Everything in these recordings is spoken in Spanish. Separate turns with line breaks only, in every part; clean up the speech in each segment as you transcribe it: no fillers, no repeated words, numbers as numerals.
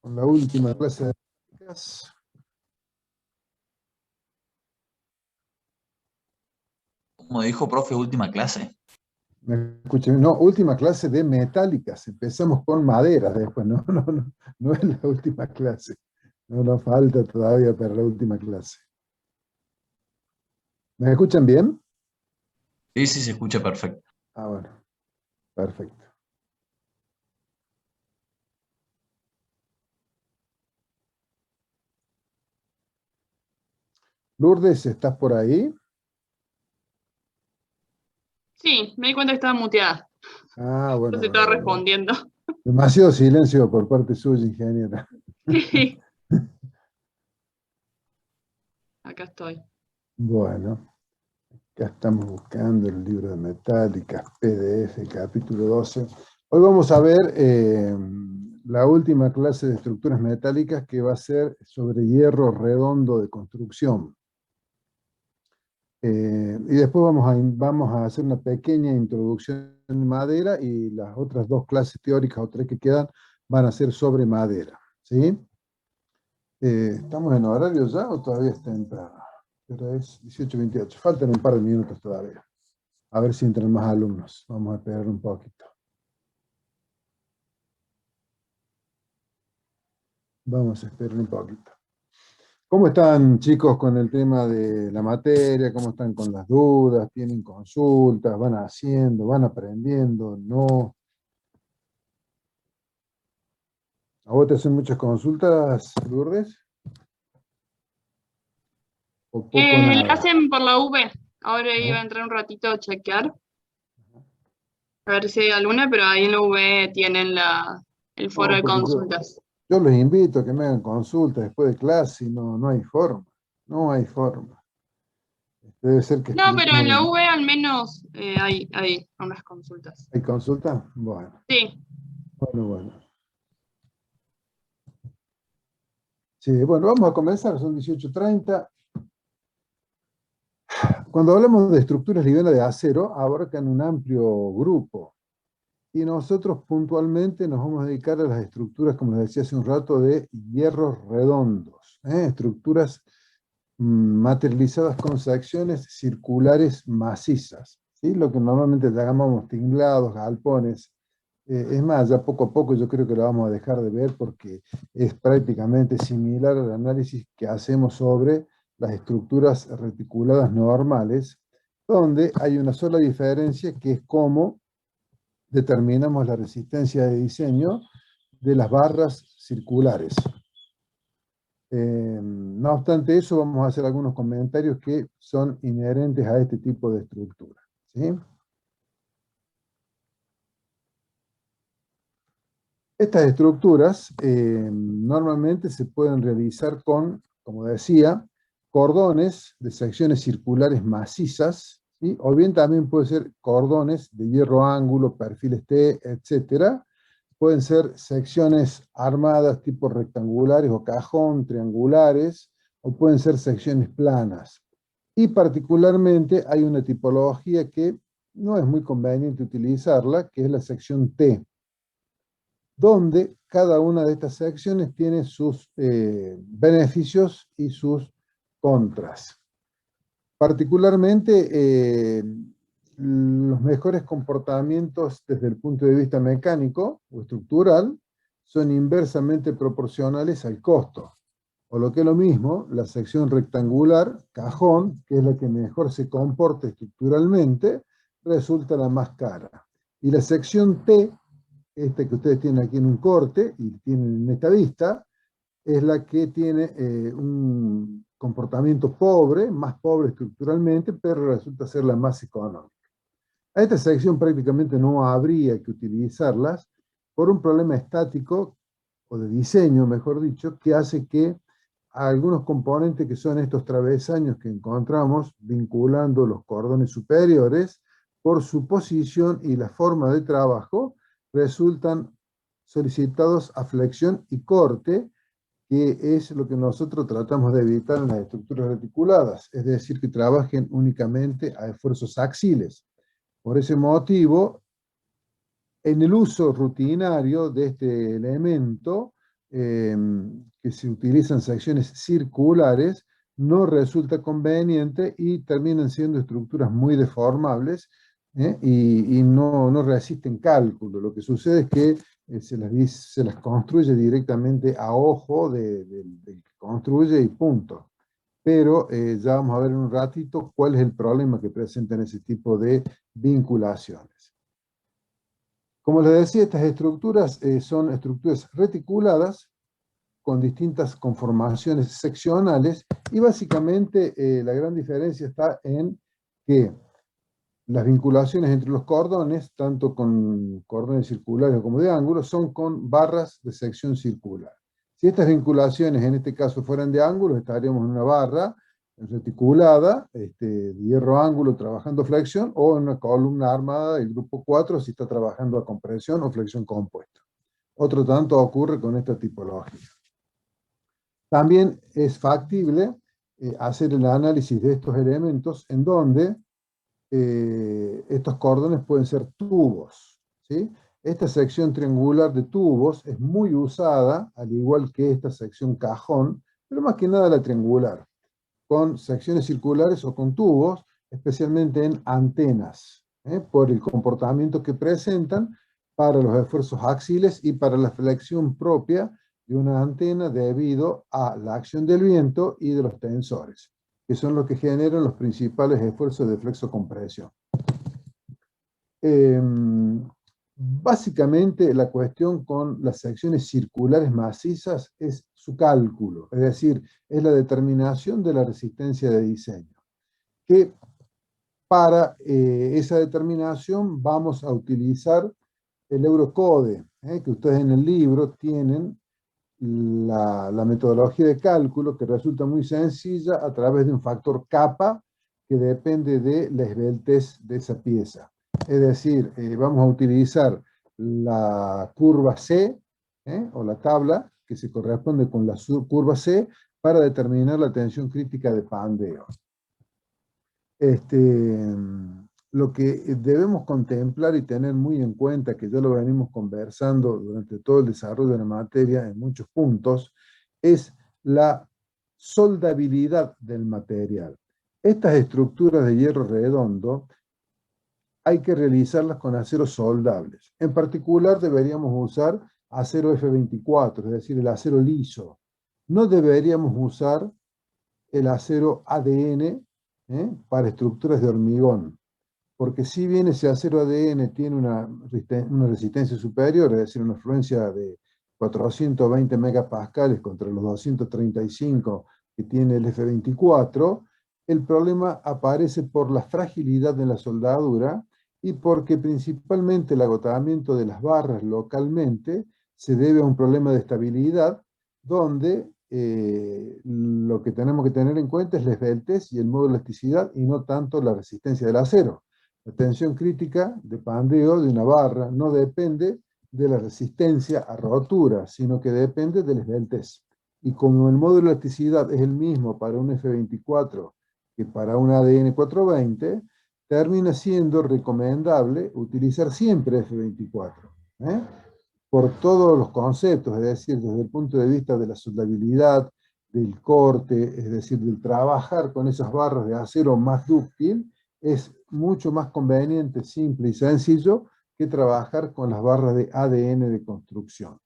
con la última clase de matemáticas.
Como dijo profe, última clase.
¿Me escuchan? No, última clase de metálicas. Empezamos con maderas después, no es la última clase. No nos falta todavía para la última clase. ¿Me escuchan bien?
Sí, sí, se escucha perfecto.
Ah, bueno, perfecto. Lourdes, ¿estás por ahí?
Sí, me di cuenta que estaba muteada.
Ah,
No
bueno,
se estaba
bueno.
respondiendo.
Demasiado silencio por parte suya, ingeniera.
Sí, acá estoy.
Bueno, acá estamos buscando el libro de metálicas, PDF, capítulo 12. Hoy vamos a ver la última clase de estructuras metálicas que va a ser sobre hierro redondo de construcción. Y después vamos a hacer una pequeña introducción en madera y las otras dos clases teóricas o tres que quedan van a ser sobre madera. ¿Sí? ¿Estamos en horario ya o todavía está temprano? Ahora es 18:28. Faltan un par de minutos todavía. A ver si entran más alumnos. Vamos a esperar un poquito. Vamos a esperar un poquito. ¿Cómo están, chicos, con el tema de la materia? ¿Cómo están con las dudas? ¿Tienen consultas? ¿Van haciendo? ¿Van aprendiendo? ¿No? ¿A vos te hacen muchas consultas, Lourdes? ¿O poco o
La
nada?
hacen por la V. Ahora iba a
¿No?
entrar un ratito a chequear. A ver si hay alguna, pero ahí en la V tienen el foro
No,
de
porque
consultas.
yo los invito a que me hagan consultas después de clase y no hay forma. No hay forma. Debe ser que
No, pero en la
expliquemos.
V al menos hay unas consultas.
¿Hay consulta? Bueno,
Sí.
bueno. Sí, bueno, vamos a comenzar, son 18:30. Cuando hablamos de estructuras livianas de acero, abarcan un amplio grupo. Y nosotros puntualmente nos vamos a dedicar a las estructuras, como les decía hace un rato, de hierros redondos. Estructuras materializadas con secciones circulares macizas. ¿Sí? Lo que normalmente llamamos tinglados, galpones. Es más, ya poco a poco yo creo que lo vamos a dejar de ver porque es prácticamente similar al análisis que hacemos sobre las estructuras reticuladas normales, donde hay una sola diferencia que es cómo determinamos la resistencia de diseño de las barras circulares. No obstante eso, vamos a hacer algunos comentarios que son inherentes a este tipo de estructura. ¿Sí? Estas estructuras normalmente se pueden realizar con, como decía, cordones de secciones circulares macizas, ¿sí? O bien también puede ser cordones de hierro ángulo, perfiles T, etcétera. Pueden ser secciones armadas tipo rectangulares o cajón, triangulares, o pueden ser secciones planas. Y particularmente hay una tipología que no es muy conveniente utilizarla, que es la sección T, donde cada una de estas secciones tiene sus beneficios y sus contras. Particularmente, los mejores comportamientos desde el punto de vista mecánico o estructural son inversamente proporcionales al costo. O lo que es lo mismo, la sección rectangular, cajón, que es la que mejor se comporta estructuralmente, resulta la más cara. Y la sección T, esta que ustedes tienen aquí en un corte y tienen en esta vista, es la que tiene un comportamiento pobre, más pobre estructuralmente, pero resulta ser la más económica. A esta sección prácticamente no habría que utilizarlas por un problema estático o de diseño, mejor dicho, que hace que algunos componentes que son estos travesaños que encontramos vinculando los cordones superiores, por su posición y la forma de trabajo, resultan solicitados a flexión y corte, que es lo que nosotros tratamos de evitar en las estructuras reticuladas, es decir, que trabajen únicamente a esfuerzos axiles. Por ese motivo, en el uso rutinario de este elemento, que se utilizan secciones circulares no resulta conveniente y terminan siendo estructuras muy deformables, y no resisten cálculo. Lo que sucede es que se las construye directamente a ojo del que construye y punto. Pero ya vamos a ver en un ratito cuál es el problema que presentan ese tipo de vinculaciones. Como les decía, estas estructuras son estructuras reticuladas con distintas conformaciones seccionales y básicamente la gran diferencia está en que las vinculaciones entre los cordones, tanto con cordones circulares como de ángulo, son con barras de sección circular. Si estas vinculaciones en este caso fueran de ángulo, estaríamos en una barra reticulada, de hierro-ángulo trabajando flexión, o en una columna armada del grupo 4 si está trabajando a compresión o flexión compuesta. Otro tanto ocurre con esta tipología. También es factible hacer el análisis de estos elementos en donde estos cordones pueden ser tubos, ¿sí? Esta sección triangular de tubos es muy usada, al igual que esta sección cajón, pero más que nada la triangular, con secciones circulares o con tubos, especialmente en antenas, por el comportamiento que presentan para los esfuerzos axiles y para la flexión propia de una antena debido a la acción del viento y de los tensores, que son los que generan los principales esfuerzos de flexocompresión. Básicamente la cuestión con las secciones circulares macizas es su cálculo, es decir, es la determinación de la resistencia de diseño. Que para esa determinación vamos a utilizar el Eurocode, que ustedes en el libro tienen la metodología de cálculo, que resulta muy sencilla a través de un factor kappa que depende de la esbeltez de esa pieza. Es decir, vamos a utilizar la curva C, o la tabla que se corresponde con la curva C para determinar la tensión crítica de pandeo. Lo que debemos contemplar y tener muy en cuenta, que ya lo venimos conversando durante todo el desarrollo de la materia en muchos puntos, es la soldabilidad del material. Estas estructuras de hierro redondo hay que realizarlas con aceros soldables. En particular deberíamos usar acero F24, es decir, el acero liso. No deberíamos usar el acero ADN para estructuras de hormigón, porque si bien ese acero ADN tiene una resistencia superior, es decir, una fluencia de 420 megapascales contra los 235 que tiene el F24, el problema aparece por la fragilidad de la soldadura y porque principalmente el agotamiento de las barras localmente se debe a un problema de estabilidad, donde lo que tenemos que tener en cuenta es la esbeltez y el modo de elasticidad y no tanto la resistencia del acero. La tensión crítica de pandeo de una barra no depende de la resistencia a rotura, sino que depende de la esbeltez. Y como el modo de elasticidad es el mismo para un F24 que para un ADN 420, termina siendo recomendable utilizar siempre F24, por todos los conceptos, es decir, desde el punto de vista de la soldabilidad, del corte, es decir, del trabajar con esas barras de acero más dúctil, es mucho más conveniente, simple y sencillo que trabajar con las barras de ADN de construcción.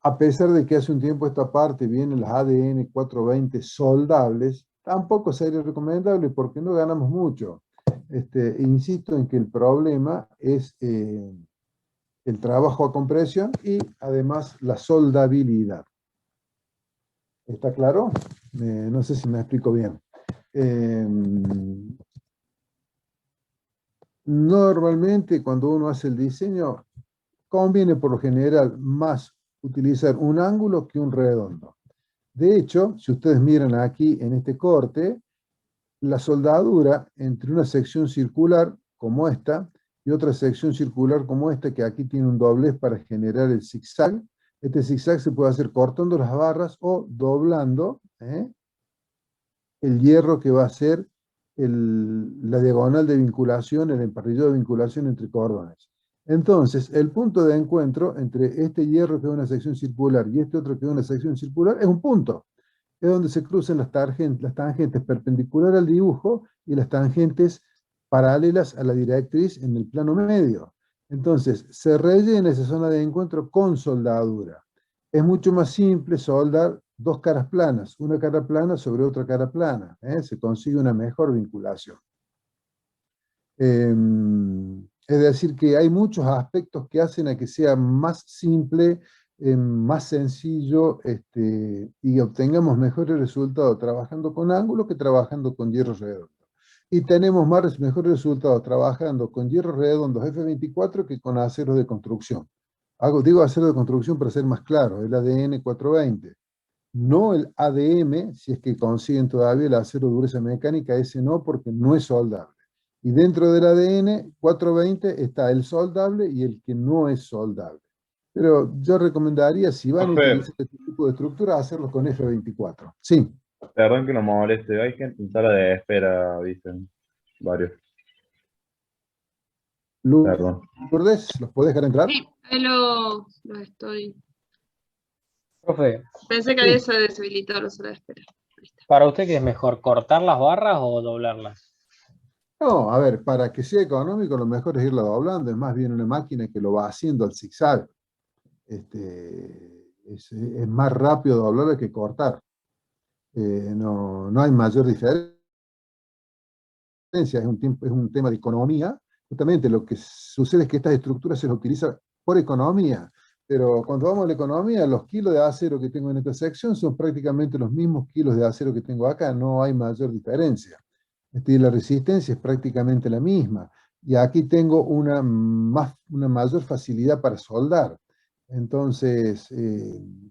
A pesar de que hace un tiempo esta parte vienen las ADN 420 soldables, tampoco sería recomendable porque no ganamos mucho. Insisto en que el problema es el trabajo a compresión y además la soldabilidad. ¿Está claro? No sé si me explico bien. Normalmente cuando uno hace el diseño, conviene por lo general más utilizar un ángulo que un redondo. De hecho, si ustedes miran aquí en este corte, la soldadura entre una sección circular como esta y otra sección circular como esta, que aquí tiene un doblez para generar el zigzag. Este zigzag se puede hacer cortando las barras o doblando el hierro que va a ser la diagonal de vinculación, el emparrillado de vinculación entre cordones. Entonces, el punto de encuentro entre este hierro que es una sección circular y este otro que es una sección circular es un punto. Es donde se cruzan las tangentes perpendiculares al dibujo y las tangentes paralelas a la directriz en el plano medio. Entonces, se rellena esa zona de encuentro con soldadura. Es mucho más simple soldar dos caras planas, una cara plana sobre otra cara plana. Se consigue una mejor vinculación. Es decir, que hay muchos aspectos que hacen a que sea más simple, más sencillo, y obtengamos mejores resultados trabajando con ángulo que trabajando con hierro redondo. Y tenemos mejores resultados trabajando con hierros redondos F24 que con acero de construcción. Digo acero de construcción para ser más claro, el ADN 420. No el ADM, si es que consiguen todavía el acero de dureza mecánica, ese no, porque no es soldable. Y dentro del ADN 420 está el soldable y el que no es soldable. Pero yo recomendaría, si van a
Profe,
utilizar este tipo de estructura, hacerlo con F24. Sí.
perdón que nos moleste, hay gente en sala de espera, dicen varios. Perdón.
Lourdes, ¿los podés dejar entrar?
Sí, ahí lo estoy.
Profe,
Pensé que
Sí.
había se deshabilitado la sala de espera. Ahí está.
¿para usted qué es mejor, cortar las barras o doblarlas?
No, a ver, para que sea económico, lo mejor es irla doblando. Es más bien una máquina que lo va haciendo al zigzag. Es más rápido doblarla que cortar. No hay mayor diferencia. Es un tema de economía. Justamente lo que sucede es que estas estructuras se las utiliza por economía. Pero cuando vamos a la economía, los kilos de acero que tengo en esta sección son prácticamente los mismos kilos de acero que tengo acá. No hay mayor diferencia. La resistencia es prácticamente la misma. Y aquí tengo una mayor facilidad para soldar. Entonces,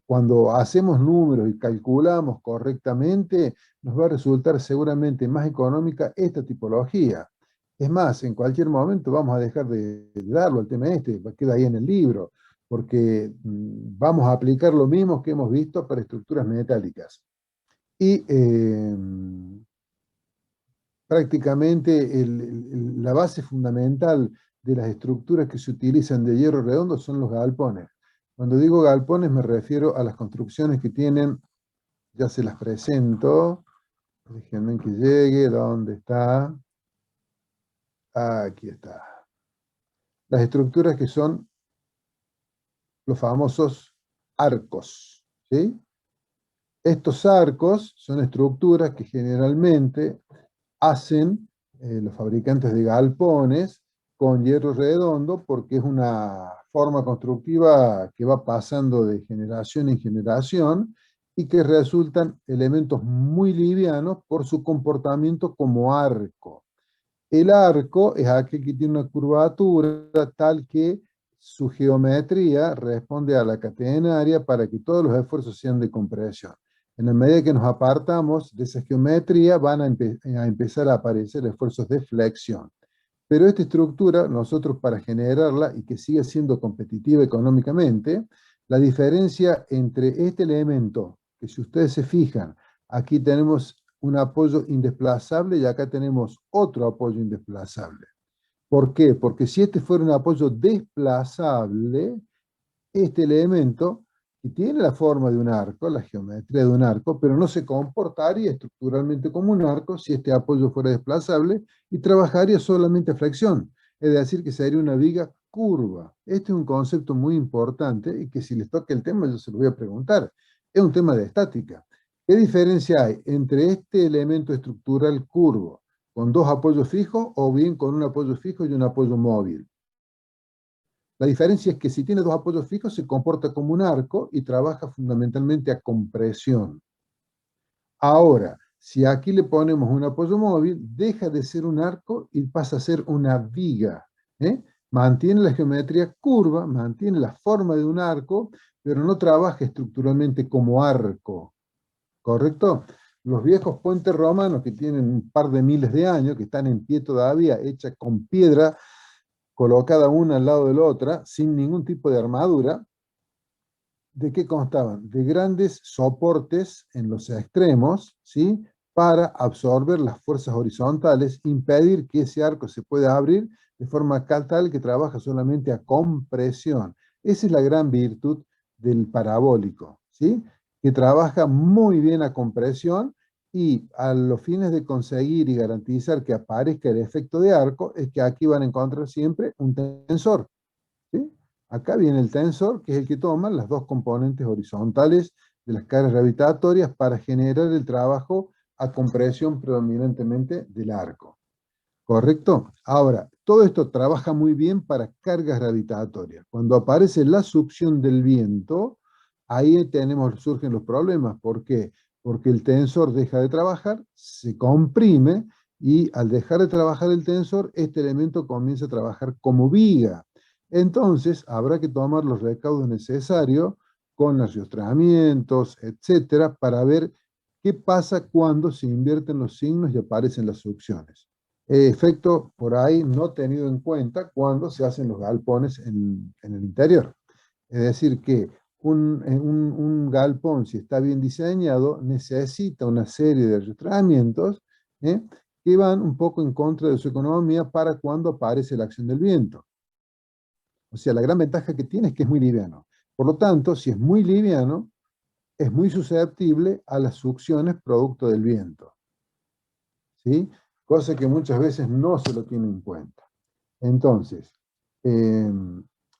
cuando hacemos números y calculamos correctamente, nos va a resultar seguramente más económica esta tipología. Es más, en cualquier momento vamos a dejar de darlo al tema queda ahí en el libro, porque vamos a aplicar lo mismo que hemos visto para estructuras metálicas. Y prácticamente la base fundamental de las estructuras que se utilizan de hierro redondo son los galpones. Cuando digo galpones me refiero a las construcciones que tienen, ya se las presento, déjenme que llegue, ¿dónde está? Aquí está. Las estructuras que son los famosos arcos, ¿sí? Estos arcos son estructuras que generalmente hacen los fabricantes de galpones con hierro redondo porque es una forma constructiva que va pasando de generación en generación y que resultan elementos muy livianos por su comportamiento como arco. El arco es aquel que tiene una curvatura tal que su geometría responde a la catenaria para que todos los esfuerzos sean de compresión. En la medida que nos apartamos de esa geometría van a empezar a aparecer esfuerzos de flexión. Pero esta estructura, nosotros para generarla y que siga siendo competitiva económicamente, la diferencia entre este elemento, que si ustedes se fijan, aquí tenemos un apoyo indesplazable y acá tenemos otro apoyo indesplazable. ¿Por qué? Porque si este fuera un apoyo desplazable, este elemento, que tiene la forma de un arco, la geometría de un arco, pero no se comportaría estructuralmente como un arco si este apoyo fuera desplazable y trabajaría solamente a flexión, es decir, que sería una viga curva. Este es un concepto muy importante y que si les toca el tema yo se lo voy a preguntar. Es un tema de estática. ¿Qué diferencia hay entre este elemento estructural curvo con dos apoyos fijos o bien con un apoyo fijo y un apoyo móvil? La diferencia es que si tiene dos apoyos fijos se comporta como un arco y trabaja fundamentalmente a compresión. Ahora, si aquí le ponemos un apoyo móvil, deja de ser un arco y pasa a ser una viga. Mantiene la geometría curva, mantiene la forma de un arco, pero no trabaja estructuralmente como arco. ¿Correcto? Los viejos puentes romanos que tienen un par de miles de años, que están en pie todavía, hecha con piedra, colocada una al lado de la otra, sin ningún tipo de armadura, ¿de qué constaban? De grandes soportes en los extremos, ¿sí? para absorber las fuerzas horizontales, impedir que ese arco se pueda abrir de forma tal que trabaja solamente a compresión. Esa es la gran virtud del parabólico, ¿sí? Que trabaja muy bien a compresión y a los fines de conseguir y garantizar que aparezca el efecto de arco, es que aquí van a encontrar siempre un tensor, ¿sí? Acá viene el tensor, que es el que toma las dos componentes horizontales de las cargas gravitatorias para generar el trabajo a compresión predominantemente del arco. ¿Correcto? Ahora, todo esto trabaja muy bien para cargas gravitatorias. Cuando aparece la succión del viento, ahí surgen los problemas. ¿Por qué? Porque el tensor deja de trabajar, se comprime, y al dejar de trabajar el tensor, este elemento comienza a trabajar como viga. Entonces, habrá que tomar los recaudos necesarios con arrastramientos, etcétera, para ver qué pasa cuando se invierten los signos y aparecen las succiones. Efecto por ahí no tenido en cuenta cuando se hacen los galpones en el interior. Es decir, que un galpón, si está bien diseñado, necesita una serie de arrastramientos que van un poco en contra de su economía para cuando aparece la acción del viento. O sea, la gran ventaja que tiene es que es muy liviano. Por lo tanto, si es muy liviano, es muy susceptible a las succiones producto del viento, ¿sí? Cosa que muchas veces no se lo tiene en cuenta. Entonces,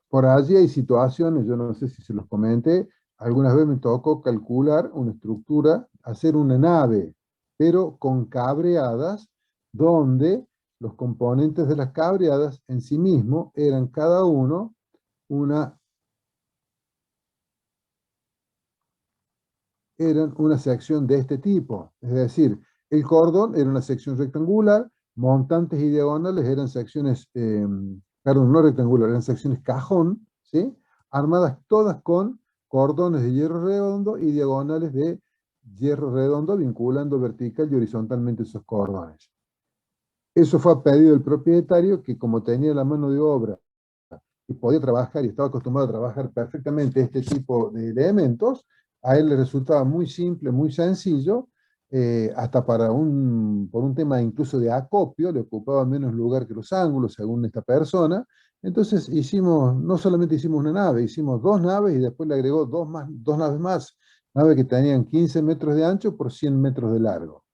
por allí hay situaciones, yo no sé si se los comenté, algunas veces me tocó calcular una estructura, hacer una nave, pero con cabreadas, donde los componentes de las cabreadas en sí mismos eran cada uno eran una sección de este tipo. Es decir, el cordón era una sección rectangular, montantes y diagonales eran secciones, perdón, no rectangular, eran secciones cajón, ¿sí? Armadas todas con cordones de hierro redondo y diagonales de hierro redondo, vinculando vertical y horizontalmente esos cordones. Eso fue a pedido del propietario, que como tenía la mano de obra y podía trabajar y estaba acostumbrado a trabajar perfectamente este tipo de elementos, a él le resultaba muy simple, muy sencillo, hasta por un tema incluso de acopio, le ocupaba menos lugar que los ángulos, según esta persona. Entonces no solamente hicimos una nave, hicimos dos naves y después le agregó dos naves más, naves que tenían 15 metros de ancho por 100 metros de largo.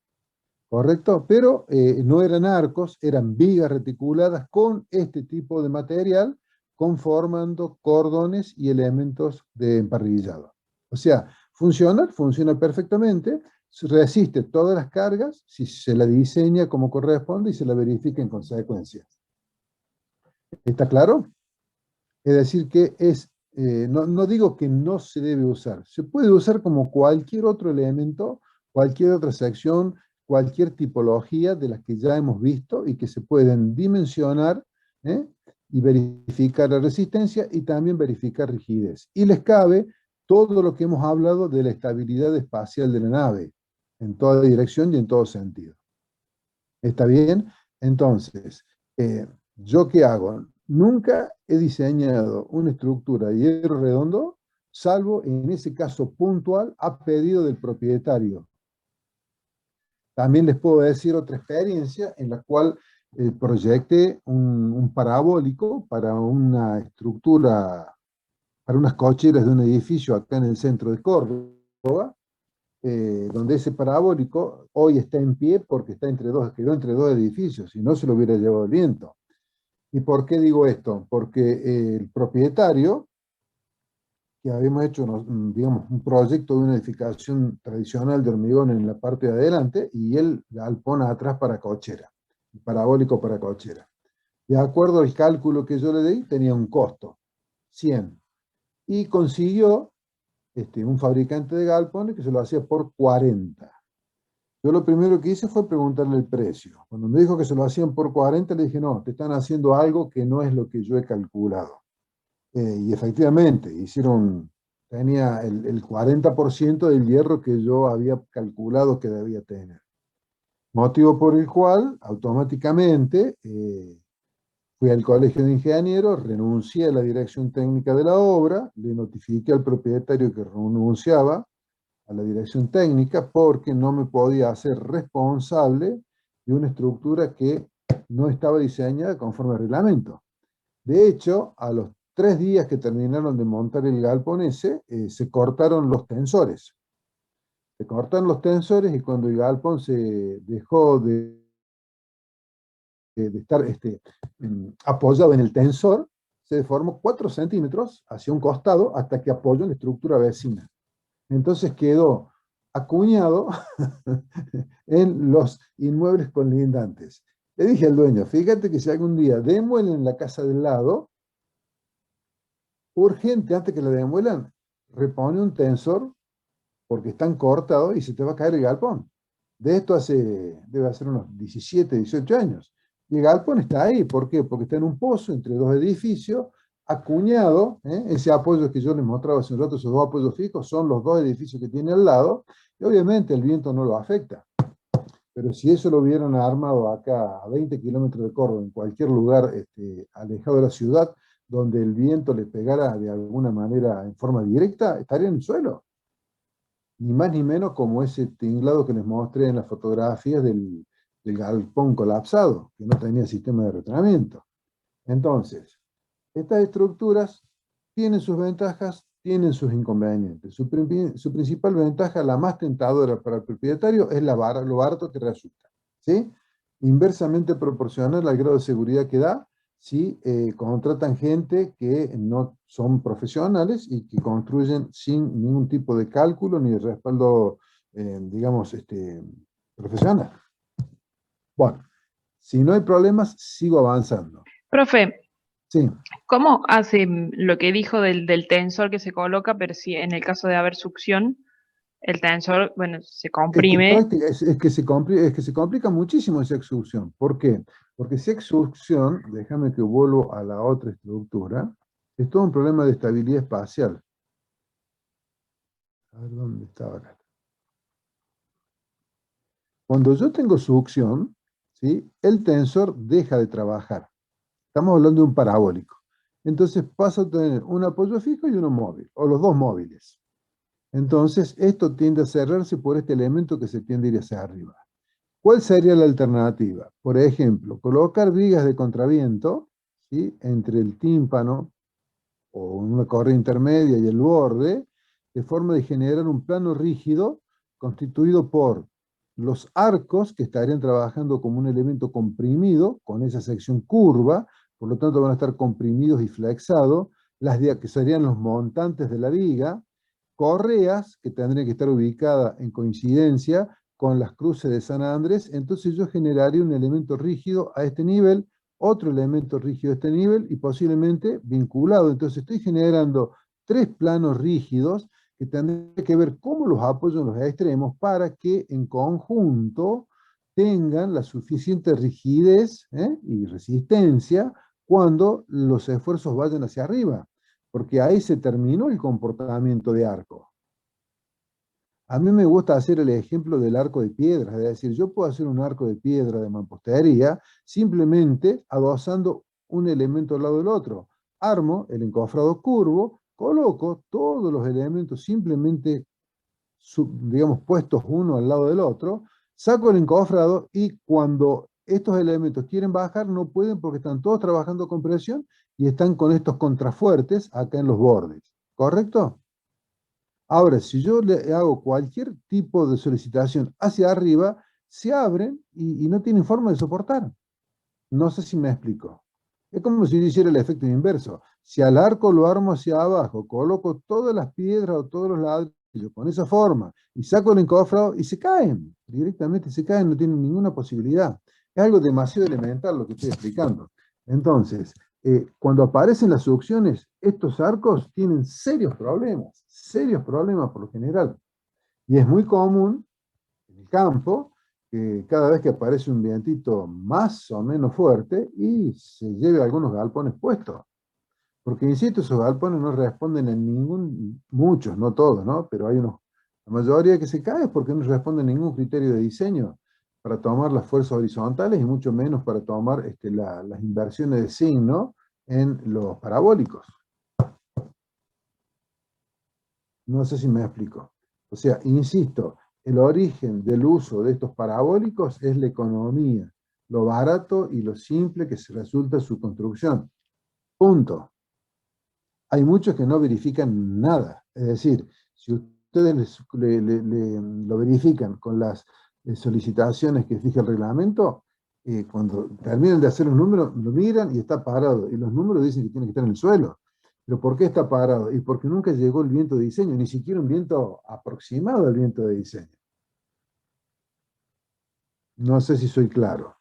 ¿Correcto? Pero no eran arcos, eran vigas reticuladas con este tipo de material, conformando cordones y elementos de emparrillado. O sea, funciona perfectamente, resiste todas las cargas si se la diseña como corresponde y se la verifica en consecuencia. ¿Está claro? Es decir, que no digo que no se debe usar, se puede usar como cualquier otro elemento, cualquier otra sección, cualquier tipología de las que ya hemos visto y que se pueden dimensionar, y verificar la resistencia y también verificar rigidez. Y les cabe todo lo que hemos hablado de la estabilidad espacial de la nave, en toda dirección y en todo sentido. ¿Está bien? Entonces, ¿yo qué hago? Nunca he diseñado una estructura de hierro redondo, salvo en ese caso puntual a pedido del propietario. También les puedo decir otra experiencia en la cual proyecté un parabólico para una estructura, para unas cocheras de un edificio acá en el centro de Córdoba, donde ese parabólico hoy está en pie porque quedó entre dos edificios, si no se lo hubiera llevado el viento. ¿Y por qué digo esto? Porque el propietario, que habíamos hecho digamos, un proyecto de una edificación tradicional de hormigón en la parte de adelante, y él galpón atrás para cochera, parabólico para cochera. De acuerdo al cálculo que yo le di, tenía un costo, 100. Y consiguió un fabricante de galpones que se lo hacía por 40. Yo lo primero que hice fue preguntarle el precio. Cuando me dijo que se lo hacían por 40, le dije, no, te están haciendo algo que no es lo que yo he calculado. Y efectivamente, tenía el 40% del hierro que yo había calculado que debía tener. Motivo por el cual, automáticamente, fui al colegio de ingenieros, renuncié a la dirección técnica de la obra, le notifiqué al propietario que renunciaba a la dirección técnica porque no me podía hacer responsable de una estructura que no estaba diseñada conforme al reglamento. De hecho, a los 3 días que terminaron de montar el galpón ese, se cortaron los tensores. Se cortaron los tensores y cuando el galpón se dejó de estar apoyado en el tensor, se deformó 4 centímetros hacia un costado hasta que apoyó en la estructura vecina. Entonces quedó acuñado en los inmuebles colindantes. Le dije al dueño, fíjate que si algún día demuelen la casa del lado, urgente, antes que la demuelan, repone un tensor porque están cortados y se te va a caer el galpón. De esto debe hacer unos 17, 18 años. Y el galpón está ahí, ¿por qué? Porque está en un pozo entre 2 edificios, acuñado, ese apoyo que yo les mostraba hace un rato, esos 2 apoyos fijos, son los 2 edificios que tiene al lado, y obviamente el viento no lo afecta. Pero si eso lo hubieran armado acá a 20 kilómetros de Córdoba, en cualquier lugar alejado de la ciudad, donde el viento le pegara de alguna manera en forma directa, estaría en el suelo. Ni más ni menos como ese tinglado que les mostré en las fotografías del galpón colapsado, que no tenía sistema de retenimiento. Entonces, estas estructuras tienen sus ventajas, tienen sus inconvenientes. Su principal ventaja, la más tentadora para el propietario, es lo barato que resulta, ¿sí? Inversamente proporcional al grado de seguridad que da si contratan gente que no son profesionales y que construyen sin ningún tipo de cálculo ni de respaldo, digamos, profesional. Bueno, si no hay problemas, sigo avanzando.
Profe,
Sí.
¿cómo hace lo que dijo del tensor que se coloca, pero si en el caso de haber succión, el tensor, bueno, se comprime?
Es que se complica muchísimo esa extrusión. ¿Por qué? Porque si extrusión, déjame que vuelvo a la otra estructura, es todo un problema de estabilidad espacial. A ver dónde está ahora. Cuando yo tengo succión, ¿sí? El tensor deja de trabajar. Estamos hablando de un parabólico. Entonces paso a tener un apoyo fijo y uno móvil, o los 2 móviles. Entonces, esto tiende a cerrarse por este elemento que se tiende a ir hacia arriba. ¿Cuál sería la alternativa? Por ejemplo, colocar vigas de contraviento, ¿sí? Entre el tímpano o una correa intermedia y el borde, de forma de generar un plano rígido constituido por los arcos que estarían trabajando como un elemento comprimido, con esa sección curva, por lo tanto van a estar comprimidos y flexados, que serían los montantes de la viga, correas que tendrían que estar ubicadas en coincidencia con las cruces de San Andrés, entonces yo generaría un elemento rígido a este nivel, otro elemento rígido a este nivel y posiblemente vinculado. Entonces estoy generando 3 planos rígidos que tendrían que ver cómo los apoyo en los extremos para que en conjunto tengan la suficiente rigidez y resistencia cuando los esfuerzos vayan hacia arriba, porque ahí se terminó el comportamiento de arco. A mí me gusta hacer el ejemplo del arco de piedra, es decir, yo puedo hacer un arco de piedra de mampostería simplemente adosando un elemento al lado del otro. Armo el encofrado curvo, coloco todos los elementos simplemente, digamos, puestos uno al lado del otro, saco el encofrado y cuando estos elementos quieren bajar no pueden porque están todos trabajando con presión y están con estos contrafuertes acá en los bordes. ¿Correcto? Ahora, si yo le hago cualquier tipo de solicitación hacia arriba, se abren y no tienen forma de soportar. No sé si me explico. Es como si yo hiciera el efecto inverso. Si al arco lo armo hacia abajo, coloco todas las piedras o todos los ladrillos con esa forma y saco el encofrado y se caen. Directamente se caen, no tienen ninguna posibilidad. Es algo demasiado elemental lo que estoy explicando. Entonces, cuando aparecen las succiones, estos arcos tienen serios problemas por lo general. Y es muy común en el campo que cada vez que aparece un vientito más o menos fuerte y se lleve algunos galpones puestos. Porque, insisto, esos galpones no responden a muchos, no todos, ¿no? Pero hay la mayoría que se cae porque no responden a ningún criterio de diseño para tomar las fuerzas horizontales y mucho menos para tomar las inversiones de signo en los parabólicos. No sé si me explico. O sea, insisto, el origen del uso de estos parabólicos es la economía, lo barato y lo simple que se resulta su construcción. Punto. Hay muchos que no verifican nada. Es decir, si ustedes lo verifican con las solicitaciones que fija el reglamento, cuando terminan de hacer un número, lo miran y está parado. Y los números dicen que tiene que estar en el suelo. ¿Pero por qué está parado? Y porque nunca llegó el viento de diseño, ni siquiera un viento aproximado al viento de diseño. No sé si soy claro.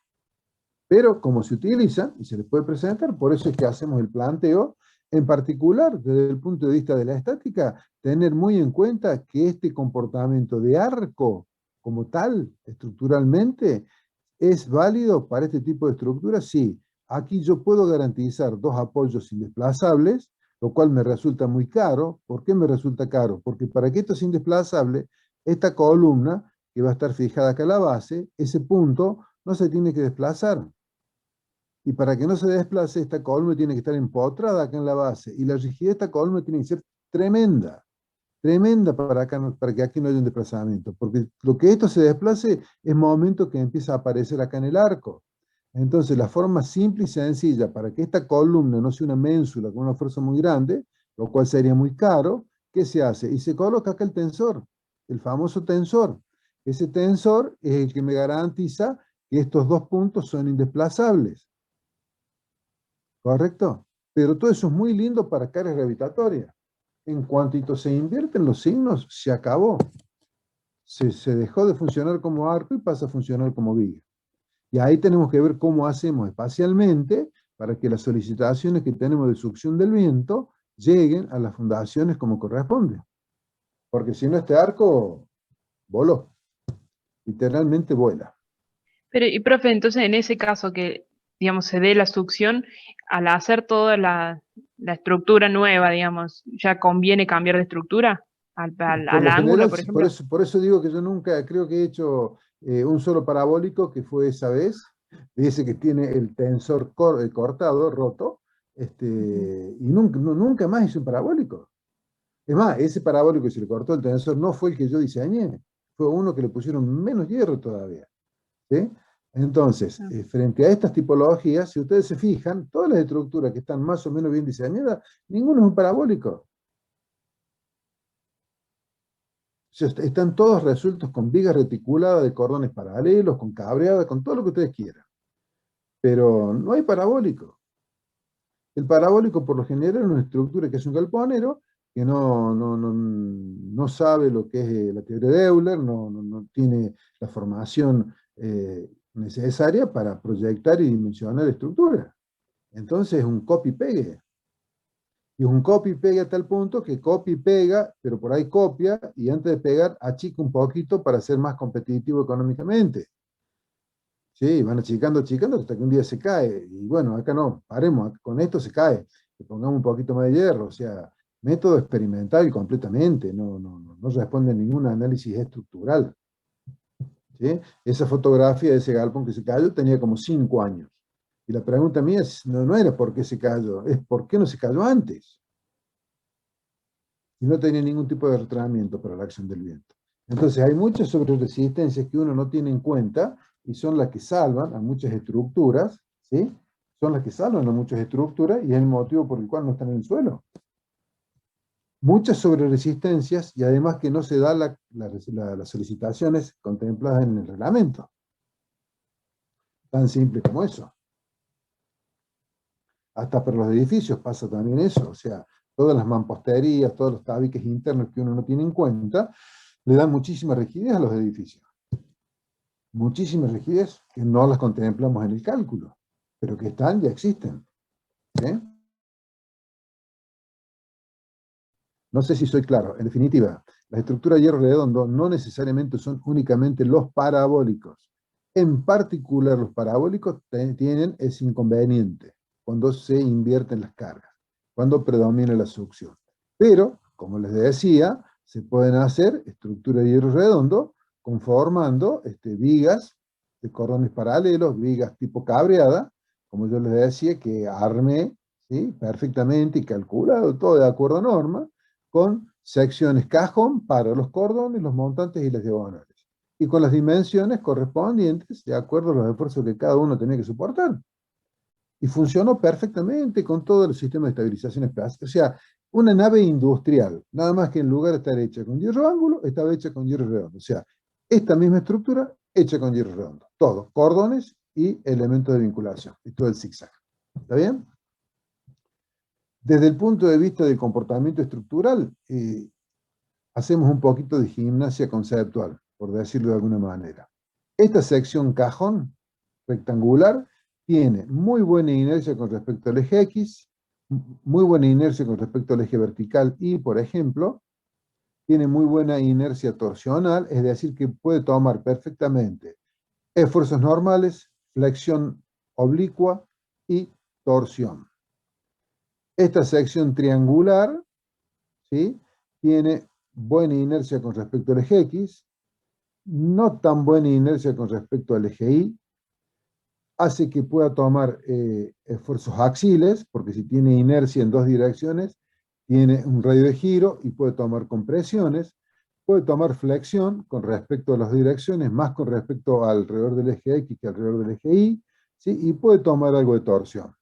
Pero como se utilizan y se les puede presentar, por eso es que hacemos el planteo, en particular desde el punto de vista de la estática, tener muy en cuenta que este comportamiento de arco como tal, estructuralmente, ¿es válido para este tipo de estructuras? Sí. Aquí yo puedo garantizar dos apoyos indesplazables, lo cual me resulta muy caro. ¿Por qué me resulta caro? Porque para que esto sea indesplazable, esta columna, que va a estar fijada acá a la base, ese punto no se tiene que desplazar. Y para que no se desplace, esta columna tiene que estar empotrada acá en la base. Y la rigidez de esta columna tiene que ser tremenda. Tremenda para que aquí no haya un desplazamiento. Porque lo que esto se desplace es momento que empieza a aparecer acá en el arco. Entonces, la forma simple y sencilla para que esta columna no sea una ménsula con una fuerza muy grande, lo cual sería muy caro, ¿qué se hace? Y se coloca acá el tensor, el famoso tensor. Ese tensor es el que me garantiza que estos dos puntos son indesplazables. ¿Correcto? Pero todo eso es muy lindo para cargas gravitatorias. En cuantito se invierten los signos, se acabó. Se dejó de funcionar como arco y pasa a funcionar como viga. Y ahí tenemos que ver cómo hacemos espacialmente para que las solicitaciones que tenemos de succión del viento lleguen a las fundaciones como corresponde. Porque si no, este arco voló. Literalmente vuela.
Pero, y profe, entonces en ese caso que, digamos, se dé la succión, al hacer toda la estructura nueva, digamos, ¿ya conviene cambiar de estructura?
Por
Al
lo
ángulo,
general,
por
sí,
ejemplo.
por eso digo que yo nunca, creo que he hecho un solo parabólico, que fue esa vez, ese que tiene el tensor cortado, roto, y nunca más hice un parabólico. Es más, ese parabólico que se le cortó el tensor no fue el que yo diseñé, fue uno que le pusieron menos hierro todavía. ¿Sí? Entonces, frente a estas tipologías, si ustedes se fijan, todas las estructuras que están más o menos bien diseñadas, ninguno es un parabólico. O sea, están todos resueltos con vigas reticuladas de cordones paralelos, con cabreadas, con todo lo que ustedes quieran. Pero no hay parabólico. El parabólico, por lo general, es una estructura que es un galponero, que no sabe lo que es la teoría de Euler, no tiene la formación necesaria para proyectar y dimensionar estructuras. Entonces es un copy-pegue. Y es un copy-pegue a tal punto que copy-pega, pero por ahí copia, y antes de pegar achica un poquito para ser más competitivo económicamente. Sí, van achicando hasta que un día se cae. Y bueno, acá no, paremos, con esto se cae. Le pongamos un poquito más de hierro. O sea, método experimental completamente. No responde a ningún análisis estructural. ¿Sí? Esa fotografía de ese galpón que se cayó tenía como 5 años. Y la pregunta mía no era por qué se cayó, es por qué no se cayó antes. Y no tenía ningún tipo de retrasamiento para la acción del viento. Entonces hay muchas sobreresistencias que uno no tiene en cuenta y son las que salvan a muchas estructuras, ¿sí? Son las que salvan a muchas estructuras y es el motivo por el cual no están en el suelo. Muchas sobreresistencias y además que no se dan las solicitaciones contempladas en el reglamento. Tan simple como eso. Hasta para los edificios pasa también eso, o sea, todas las mamposterías, todos los tabiques internos que uno no tiene en cuenta, le dan muchísima rigidez a los edificios. Muchísima rigidez que no las contemplamos en el cálculo, pero que están, ya existen. ¿Sí? No sé si soy claro. En definitiva, las estructuras de hierro redondo no necesariamente son únicamente los parabólicos. En particular, los parabólicos tienen ese inconveniente cuando se invierten las cargas, cuando predomina la succión. Pero, como les decía, se pueden hacer estructuras de hierro redondo conformando vigas de cordones paralelos, vigas tipo cabreada, como yo les decía, que armé, ¿sí?, perfectamente y calculado, todo de acuerdo a norma, con secciones cajón para los cordones, los montantes y las diagonales. Y con las dimensiones correspondientes, de acuerdo a los esfuerzos que cada uno tenía que soportar. Y funcionó perfectamente con todo el sistema de estabilización espacial. O sea, una nave industrial, nada más que en lugar de estar hecha con hierro ángulo, estaba hecha con hierro redondo. O sea, esta misma estructura hecha con hierro redondo. Todo, cordones y elementos de vinculación. Y todo el zigzag. ¿Está bien? Desde el punto de vista del comportamiento estructural, hacemos un poquito de gimnasia conceptual, por decirlo de alguna manera. Esta sección cajón rectangular tiene muy buena inercia con respecto al eje X, muy buena inercia con respecto al eje vertical y, por ejemplo, tiene muy buena inercia torsional, es decir, que puede tomar perfectamente esfuerzos normales, flexión oblicua y torsión. Esta sección triangular, ¿sí?, tiene buena inercia con respecto al eje X, no tan buena inercia con respecto al eje Y, hace que pueda tomar esfuerzos axiles, porque si tiene inercia en dos direcciones, tiene un radio de giro y puede tomar compresiones, puede tomar flexión con respecto a las direcciones, más con respecto alrededor del eje X que alrededor del eje Y, ¿sí?, y puede tomar algo de torsión.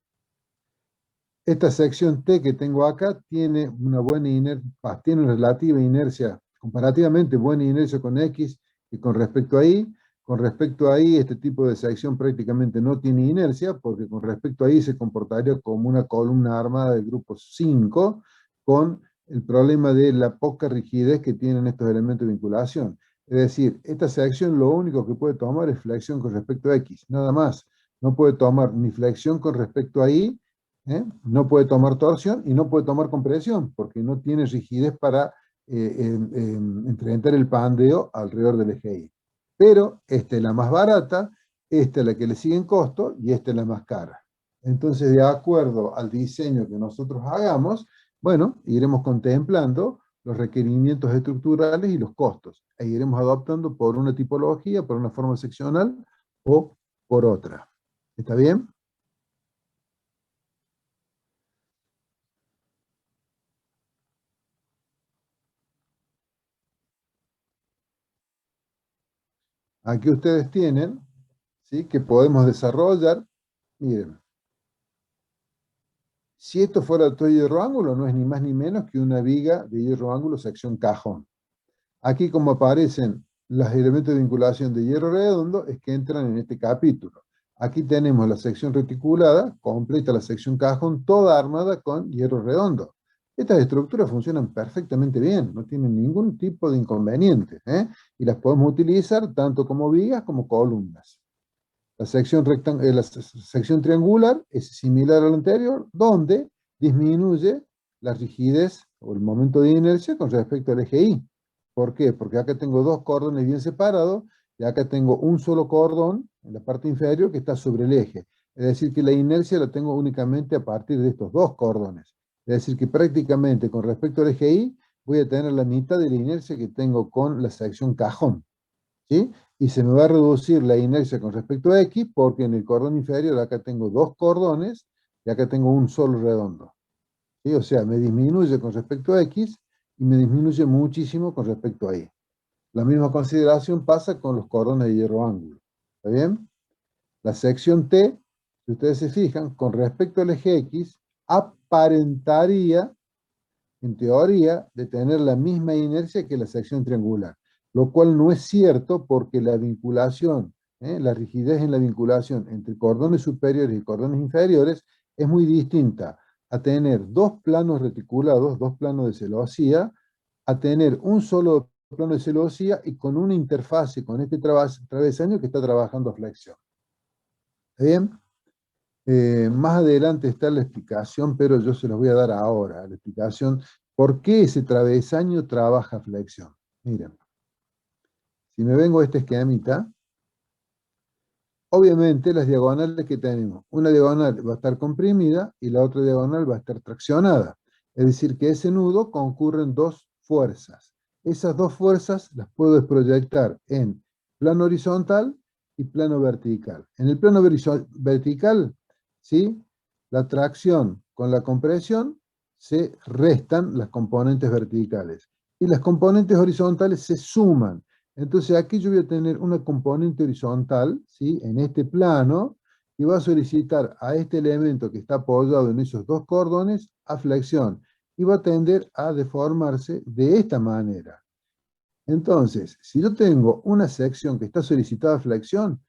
Esta sección T que tengo acá tiene una buena inercia, tiene una relativa inercia, comparativamente buena inercia con X y con respecto a Y. Con respecto a Y, este tipo de sección prácticamente no tiene inercia, porque con respecto a Y se comportaría como una columna armada del grupo 5, con el problema de la poca rigidez que tienen estos elementos de vinculación. Es decir, esta sección lo único que puede tomar es flexión con respecto a X, nada más. No puede tomar ni flexión con respecto a Y, no puede tomar torsión y no puede tomar compresión, porque no tiene rigidez para enfrentar el pandeo alrededor del eje Y. Pero esta es la más barata, esta es la que le sigue en costo y esta es la más cara. Entonces, de acuerdo al diseño que nosotros hagamos, bueno, iremos contemplando los requerimientos estructurales y los costos, e iremos adoptando por una tipología, por una forma seccional o por otra. ¿Está bien? Aquí ustedes tienen, ¿sí?, que podemos desarrollar. Miren, si esto fuera todo hierro ángulo, no es ni más ni menos que una viga de hierro ángulo sección cajón. Aquí, como aparecen los elementos de vinculación de hierro redondo, es que entran en este capítulo. Aquí tenemos la sección reticulada, completa la sección cajón, toda armada con hierro redondo. Estas estructuras funcionan perfectamente bien, no tienen ningún tipo de inconveniente, y las podemos utilizar tanto como vigas como columnas. La sección triangular es similar a la anterior, donde disminuye la rigidez o el momento de inercia con respecto al eje Y. ¿Por qué? Porque acá tengo dos cordones bien separados, y acá tengo un solo cordón en la parte inferior que está sobre el eje. Es decir, que la inercia la tengo únicamente a partir de estos dos cordones. Es decir, que prácticamente con respecto al eje Y, voy a tener la mitad de la inercia que tengo con la sección cajón, ¿sí? Y se me va a reducir la inercia con respecto a X, porque en el cordón inferior acá tengo dos cordones, y acá tengo un solo redondo, ¿sí? O sea, me disminuye con respecto a X, y me disminuye muchísimo con respecto a Y. La misma consideración pasa con los cordones de hierro ángulo. ¿Está bien? La sección T, si ustedes se fijan, con respecto al eje X, aparentaría, en teoría, de tener la misma inercia que la sección triangular, lo cual no es cierto, porque la vinculación, la rigidez en la vinculación entre cordones superiores y cordones inferiores es muy distinta a tener dos planos reticulados, dos planos de celosía, a tener un solo plano de celosía y con una interfase con este travesaño que está trabajando flexión. ¿Está bien? Más adelante está la explicación, pero yo se los voy a dar ahora, la explicación por qué ese travesaño trabaja flexión. Miren, si me vengo a este esquemita, obviamente las diagonales que tenemos, una diagonal va a estar comprimida y la otra diagonal va a estar traccionada. Es decir, que ese nudo concurren dos fuerzas. Esas dos fuerzas las puedo proyectar en plano horizontal y plano vertical. En el plano vertical, ¿sí?, la tracción con la compresión se restan las componentes verticales. y las componentes horizontales se suman. Entonces aquí yo voy a tener una componente horizontal, ¿sí?, en este plano, y va a solicitar a este elemento que está apoyado en esos dos cordones a flexión, y va a tender a deformarse de esta manera. Entonces, si yo tengo una sección que está solicitada a flexión,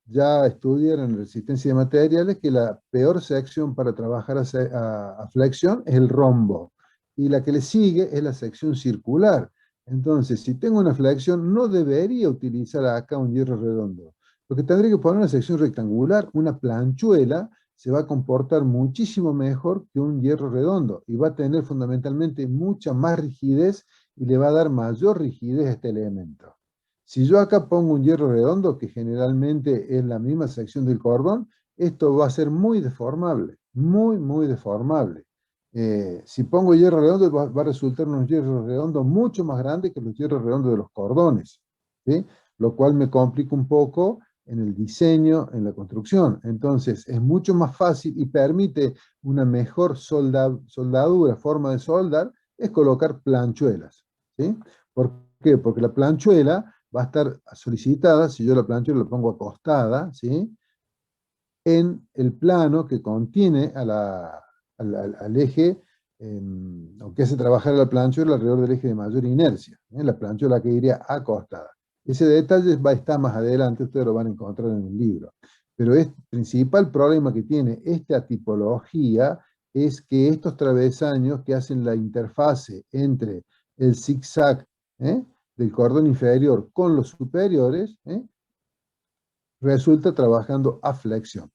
ya estudiaron en resistencia de materiales que la peor sección para trabajar a flexión es el rombo, y la que le sigue es la sección circular. Entonces, si tengo una flexión, no debería utilizar acá un hierro redondo, porque tendría que poner una sección rectangular. Una planchuela se va a comportar muchísimo mejor que un hierro redondo, y va a tener fundamentalmente mucha más rigidez, y le va a dar mayor rigidez a este elemento. Si yo acá pongo un hierro redondo, que generalmente es la misma sección del cordón, esto va a ser muy deformable, muy, muy deformable. Si pongo hierro redondo, va a resultar unos hierros redondos mucho más grandes que los hierros redondos de los cordones, ¿sí? Lo cual me complica un poco en el diseño, en la construcción. Entonces, es mucho más fácil y permite una mejor soldadura, forma de soldar, es colocar planchuelas, ¿sí? ¿Por qué? Porque la planchuela va a estar solicitada, si yo la planchuela la pongo acostada, ¿sí?, en el plano que contiene al eje, o que hace trabajar a la planchuela alrededor del eje de mayor inercia, ¿eh? La planchuela que iría acostada. Ese detalle va a estar más adelante, ustedes lo van a encontrar en el libro. Pero el principal problema que tiene esta tipología es que estos travesaños que hacen la interfase entre el zigzag, ¿eh?, del cordón inferior con los superiores, resulta trabajando a flexión.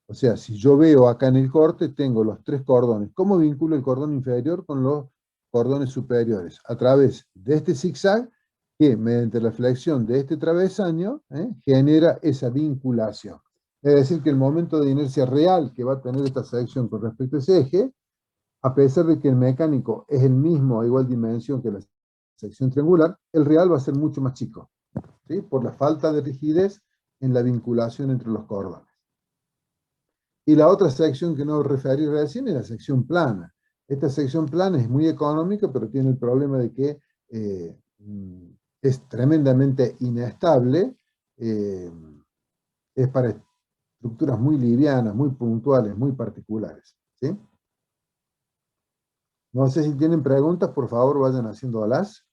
O sea, si yo veo acá en el corte, tengo los tres cordones. ¿Cómo vinculo el cordón inferior con los cordones superiores? A través de este zigzag, que mediante la flexión de este travesaño, genera esa vinculación. Es decir, que el momento de inercia real que va a tener esta sección con respecto a ese eje, a pesar de que el mecánico es el mismo a igual dimensión que la sección triangular, el real va a ser mucho más chico, ¿sí?, por la falta de rigidez en la vinculación entre los cordones. Y la otra sección que no referí recién es la sección plana. Esta sección plana es muy económica, pero tiene el problema de que es tremendamente inestable. Es para estructuras muy livianas, muy puntuales, muy particulares, ¿sí? No sé si tienen preguntas, por favor vayan haciéndolas.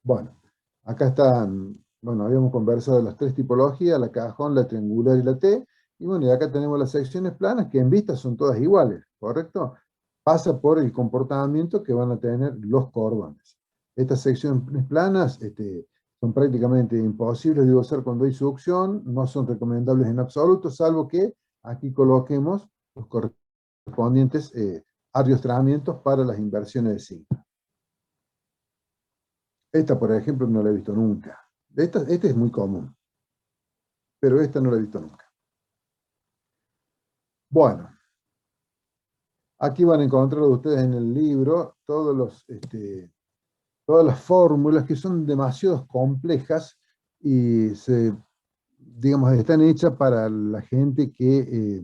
Bueno, acá están, bueno, habíamos conversado de las tres tipologías, la cajón, la triangular y la T, y bueno, y acá tenemos las secciones planas, que en vista son todas iguales, ¿correcto? Pasa por el comportamiento que van a tener los cordones. Estas secciones planas son prácticamente imposibles de usar cuando hay succión, no son recomendables en absoluto, salvo que aquí coloquemos los correspondientes ariostramientos para las inversiones de signo. Esta, por ejemplo, no la he visto nunca. Esta es muy común, pero esta no la he visto nunca. Bueno, aquí van a encontrar ustedes en el libro todas las fórmulas que son demasiado complejas y digamos, están hechas para la gente que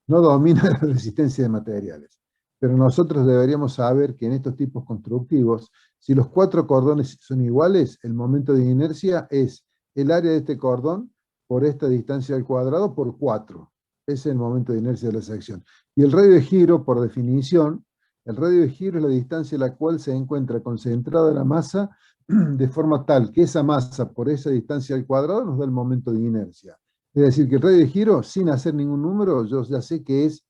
no domina la resistencia de materiales. Pero nosotros deberíamos saber que en estos tipos constructivos, si los cuatro cordones son iguales, el momento de inercia es el área de este cordón por esta distancia al cuadrado por 4. Ese es el momento de inercia de la sección. Y el radio de giro, por definición, el radio de giro es la distancia en la cual se encuentra concentrada la masa de forma tal que esa masa por esa distancia al cuadrado nos da el momento de inercia. Es decir, que el radio de giro, sin hacer ningún número, yo ya sé que es,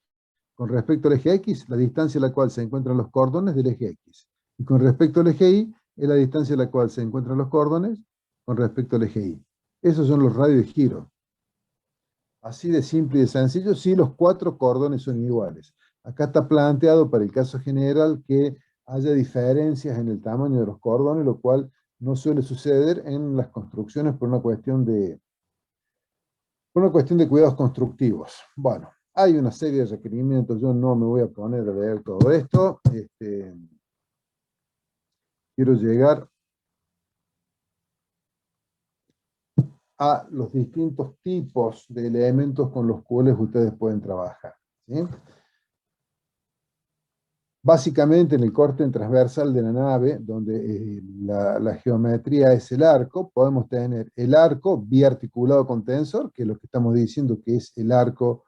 con respecto al eje X, la distancia a la cual se encuentran los cordones del eje X. Y con respecto al eje Y, es la distancia a la cual se encuentran los cordones con respecto al eje Y. Esos son los radios de giro. Así de simple y de sencillo, si los cuatro cordones son iguales. Acá está planteado para el caso general que haya diferencias en el tamaño de los cordones, lo cual no suele suceder en las construcciones por una cuestión de cuidados constructivos. Bueno, hay una serie de requerimientos, yo no me voy a poner a leer todo esto. Quiero llegar a los distintos tipos de elementos con los cuales ustedes pueden trabajar, ¿sí? Básicamente en el corte transversal de la nave, donde la geometría es el arco, podemos tener el arco biarticulado con tensor, que es lo que estamos diciendo que es el arco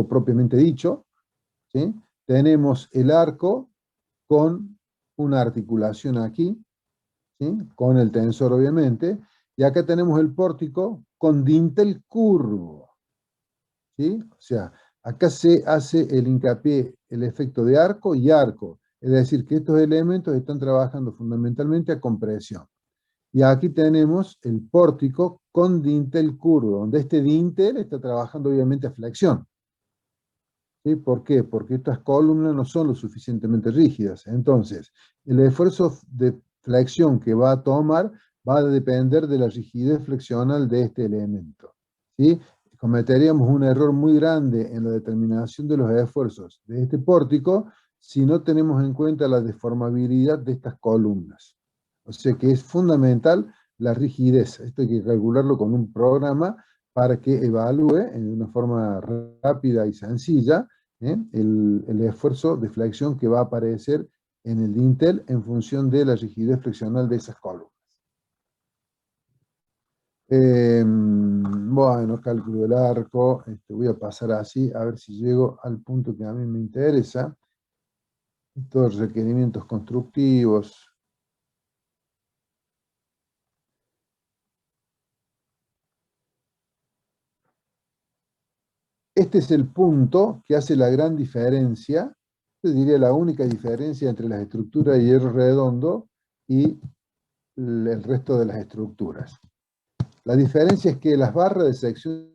propiamente dicho, ¿sí? Tenemos el arco con una articulación aquí, ¿sí? Con el tensor obviamente, y acá tenemos el pórtico con dintel curvo, ¿sí? O sea, acá se hace el hincapié, el efecto de arco y arco, es decir, que estos elementos están trabajando fundamentalmente a compresión. Y aquí tenemos el pórtico con dintel curvo, donde este dintel está trabajando obviamente a flexión. ¿Sí? ¿Por qué? Porque estas columnas no son lo suficientemente rígidas. Entonces, el esfuerzo de flexión que va a tomar va a depender de la rigidez flexional de este elemento, ¿sí? Cometeríamos un error muy grande en la determinación de los esfuerzos de este pórtico si no tenemos en cuenta la deformabilidad de estas columnas. O sea que es fundamental la rigidez. Esto hay que calcularlo con un programa para que evalúe en una forma rápida y sencilla el esfuerzo de flexión que va a aparecer en el dintel en función de la rigidez flexional de esas columnas. Bueno, cálculo del arco, voy a pasar así, a ver si llego al punto que a mí me interesa. Estos requerimientos constructivos. Este es el punto que hace la gran diferencia, yo diría la única diferencia entre las estructuras de hierro redondo y el resto de las estructuras. La diferencia es que las barras de sección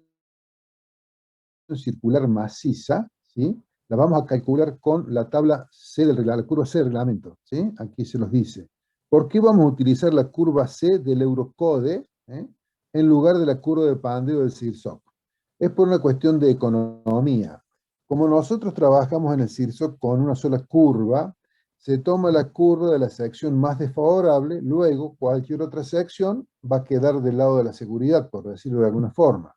circular maciza, ¿sí? La vamos a calcular con la tabla C del reglamento, la curva C del reglamento, ¿sí? Aquí se los dice. ¿Por qué vamos a utilizar la curva C del Eurocode en lugar de la curva de pandeo del CIRSOC? Es por una cuestión de economía. Como nosotros trabajamos en el CIRSOC con una sola curva, se toma la curva de la sección más desfavorable, luego cualquier otra sección va a quedar del lado de la seguridad, por decirlo de alguna forma.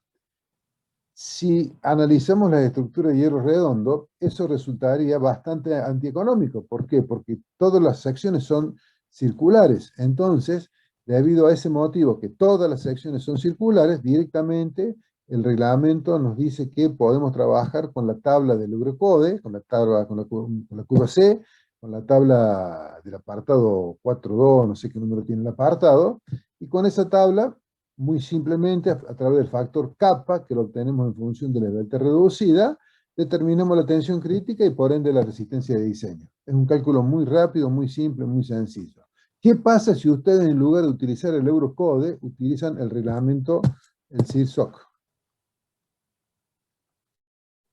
Si analizamos las estructuras de hierro redondo, eso resultaría bastante antieconómico. ¿Por qué? Porque todas las secciones son circulares. Entonces, debido a ese motivo, que todas las secciones son circulares, directamente el reglamento nos dice que podemos trabajar con la tabla del Eurocode, con la curva C, con la tabla del apartado 4.2, no sé qué número tiene el apartado, y con esa tabla, muy simplemente, a través del factor kappa, que lo obtenemos en función de la esbeltez reducida, determinamos la tensión crítica y por ende la resistencia de diseño. Es un cálculo muy rápido, muy simple, muy sencillo. ¿Qué pasa si ustedes en lugar de utilizar el Eurocode, utilizan el reglamento, el CIRSOC?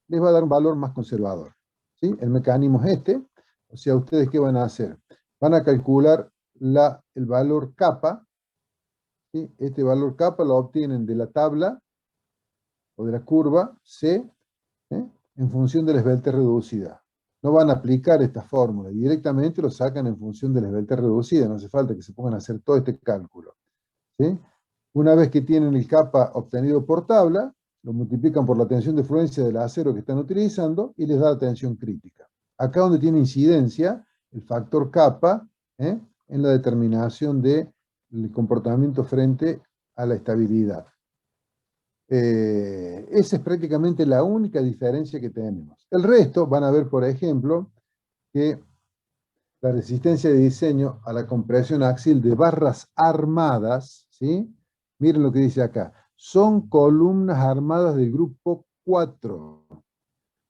Les va a dar un valor más conservador, ¿sí? El mecanismo es este. O sea, ¿ustedes qué van a hacer? Van a calcular el valor kappa, ¿sí? Este valor kappa lo obtienen de la tabla o de la curva C en función de la esbeltez reducida. No van a aplicar esta fórmula, directamente lo sacan en función de la esbeltez reducida, no hace falta que se pongan a hacer todo este cálculo, ¿sí? Una vez que tienen el kappa obtenido por tabla, lo multiplican por la tensión de fluencia del acero que están utilizando y les da la tensión crítica. Acá donde tiene incidencia el factor kappa en la determinación del comportamiento frente a la estabilidad. Esa es prácticamente la única diferencia que tenemos. El resto van a ver, por ejemplo, que la resistencia de diseño a la compresión axial de barras armadas, ¿sí? Miren lo que dice acá. Son columnas armadas del grupo 4,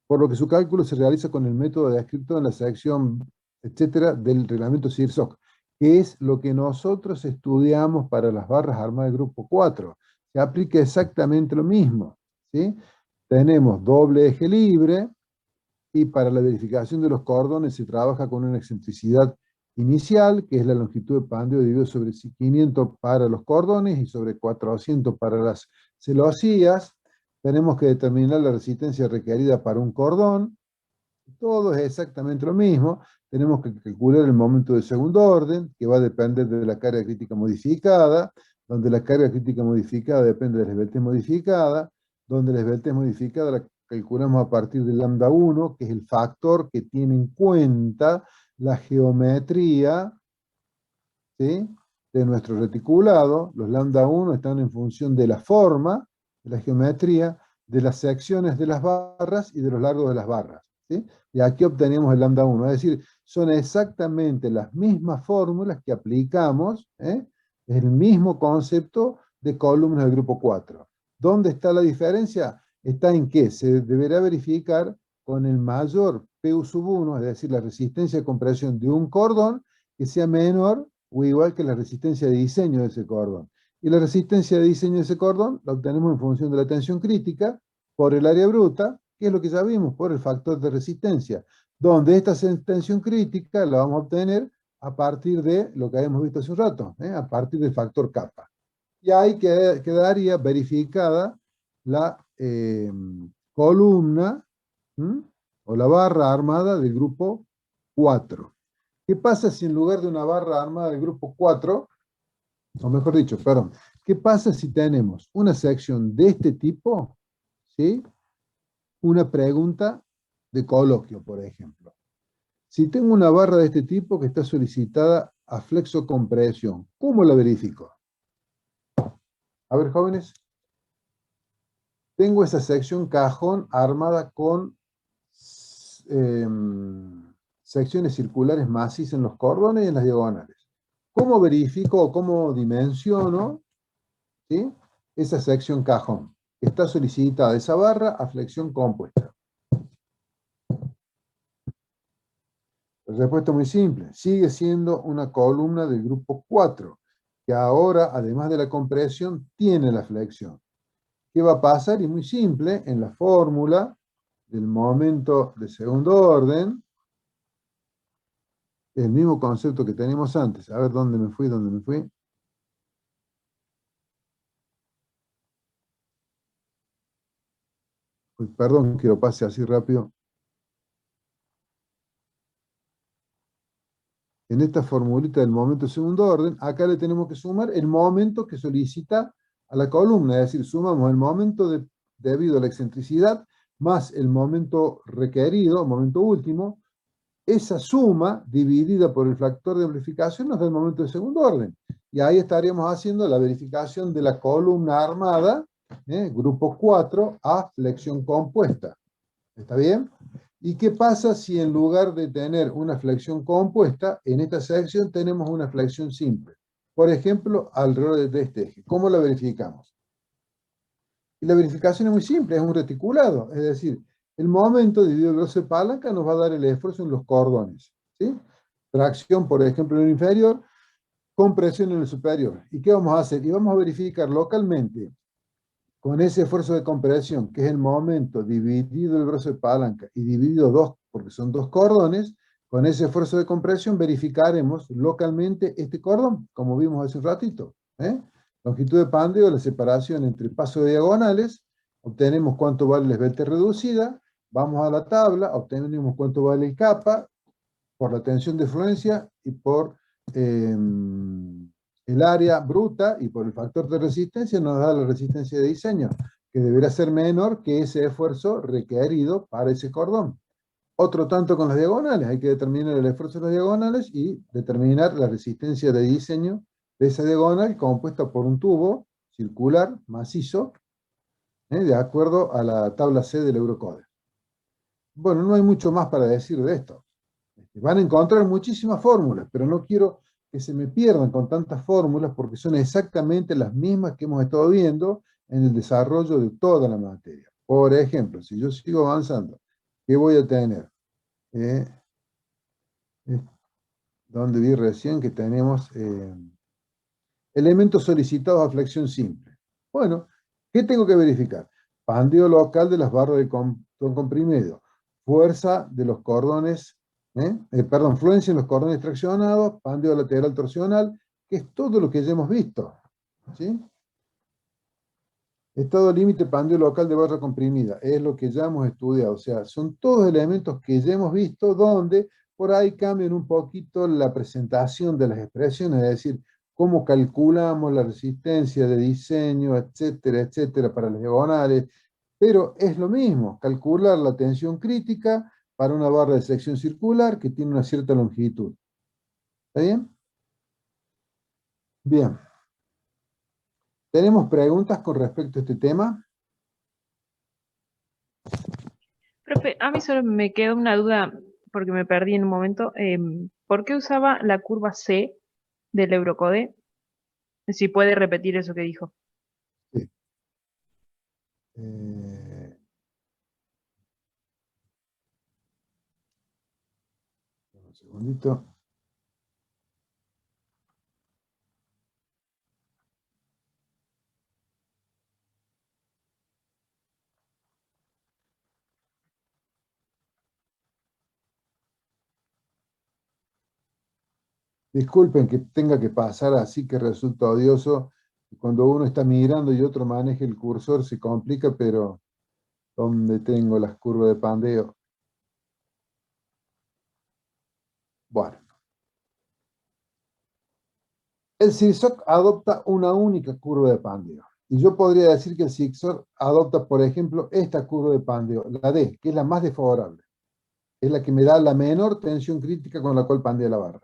por lo que su cálculo se realiza con el método descrito en la sección, etcétera, del reglamento CIRSOC, que es lo que nosotros estudiamos para las barras armadas del grupo 4. Se aplica exactamente lo mismo, ¿sí? Tenemos doble eje libre, y para la verificación de los cordones se trabaja con una excentricidad inicial, que es la longitud de pandeo dividido sobre 500 para los cordones y sobre 400 para las celosías. Tenemos que determinar la resistencia requerida para un cordón. Todo es exactamente lo mismo. Tenemos que calcular el momento de segundo orden, que va a depender de la carga crítica modificada. donde la carga crítica modificada depende de la esbeltez modificada, donde la esbeltez modificada la calculamos a partir del lambda 1, que es el factor que tiene en cuenta la geometría, ¿sí?, de nuestro reticulado. Los lambda 1 están en función de la forma, de la geometría, de las secciones de las barras y de los largos de las barras, ¿sí? Y aquí obtenemos el lambda 1, es decir, son exactamente las mismas fórmulas que aplicamos, es el mismo concepto de columnas del grupo 4. ¿Dónde está la diferencia? Está en que se deberá verificar con el mayor Pu sub 1, es decir, la resistencia de compresión de un cordón, que sea menor o igual que la resistencia de diseño de ese cordón. Y la resistencia de diseño de ese cordón la obtenemos en función de la tensión crítica por el área bruta, que es lo que ya vimos, por el factor de resistencia, donde esta tensión crítica la vamos a obtener a partir de lo que habíamos visto hace un rato, a partir del factor kappa. Y ahí quedaría verificada la columna o la barra armada del grupo 4. ¿Qué pasa si en lugar de una barra armada del grupo 4, o mejor dicho, perdón, qué pasa si tenemos una sección de este tipo, ¿sí? Una pregunta de coloquio, por ejemplo. Si tengo una barra de este tipo que está solicitada a flexocompresión, ¿cómo la verifico? A ver, jóvenes. Tengo esa sección cajón armada con secciones circulares macizas en los cordones y en las diagonales. ¿Cómo verifico o cómo dimensiono, ¿sí?, esa sección cajón que está solicitada esa barra a flexión compuesta? La respuesta es muy simple. Sigue siendo una columna del grupo 4, que ahora, además de la compresión, tiene la flexión. ¿Qué va a pasar? Y muy simple, en la fórmula del momento de segundo orden, el mismo concepto que teníamos antes. A ver, ¿dónde me fui? Uy, perdón que lo pase así rápido. En esta formulita del momento de segundo orden, acá le tenemos que sumar el momento que solicita a la columna, es decir, sumamos el momento debido a la excentricidad más el momento requerido, el momento último. Esa suma dividida por el factor de amplificación nos da el momento de segundo orden. Y ahí estaríamos haciendo la verificación de la columna armada, grupo 4, a flexión compuesta. ¿Está bien? ¿Y qué pasa si en lugar de tener una flexión compuesta, en esta sección tenemos una flexión simple? Por ejemplo, alrededor de este eje. ¿Cómo la verificamos? Y la verificación es muy simple, es un reticulado. Es decir, el momento dividido el grosor de palanca nos va a dar el esfuerzo en los cordones, ¿sí? Tracción, por ejemplo, en el inferior, compresión en el superior. ¿Y qué vamos a hacer? Y vamos a verificar localmente con ese esfuerzo de compresión, que es el momento dividido el grosor de palanca y dividido 2, porque son 2 cordones, con ese esfuerzo de compresión verificaremos localmente este cordón, como vimos hace un ratito. Longitud de pandeo, la separación entre pasos diagonales, obtenemos cuánto vale la esbeltez reducida, vamos a la tabla, obtenemos cuánto vale el kappa, por la tensión de fluencia y por el área bruta y por el factor de resistencia nos da la resistencia de diseño, que deberá ser menor que ese esfuerzo requerido para ese cordón. Otro tanto con las diagonales, hay que determinar el esfuerzo de las diagonales y determinar la resistencia de diseño de esa diagonal compuesta por un tubo circular, macizo, de acuerdo a la tabla C del Eurocode. Bueno, no hay mucho más para decir de esto. Van a encontrar muchísimas fórmulas, pero no quiero que se me pierdan con tantas fórmulas porque son exactamente las mismas que hemos estado viendo en el desarrollo de toda la materia. Por ejemplo, si yo sigo avanzando, ¿qué voy a tener? Donde vi recién que tenemos elementos solicitados a flexión simple. Bueno, ¿qué tengo que verificar? Pandeo local de las barras de cordón comprimido, fuerza de los cordones, fluencia en los cordones traccionados, pandeo lateral torsional, que es todo lo que ya hemos visto, ¿sí? Estado límite, pandeo local de barra comprimida, es lo que ya hemos estudiado, o sea, son todos elementos que ya hemos visto donde por ahí cambian un poquito la presentación de las expresiones, es decir, cómo calculamos la resistencia de diseño, etcétera, etcétera, para las diagonales, pero es lo mismo, calcular la tensión crítica para una barra de sección circular que tiene una cierta longitud. ¿Está bien? Bien. ¿Tenemos preguntas con respecto a este tema?
Profe, a mí solo me quedó una duda, porque me perdí en un momento. ¿Por qué usaba la curva C del Eurocode? Si puede repetir eso que dijo.
Sí. Un segundito. Disculpen que tenga que pasar así, que resulta odioso. Cuando uno está mirando y otro maneja el cursor se complica, pero ¿dónde tengo las curvas de pandeo? Bueno. El zigzag adopta una única curva de pandeo. Y yo podría decir que el zigzag adopta, por ejemplo, esta curva de pandeo, la D, que es la más desfavorable. Es la que me da la menor tensión crítica con la cual pandea la barra.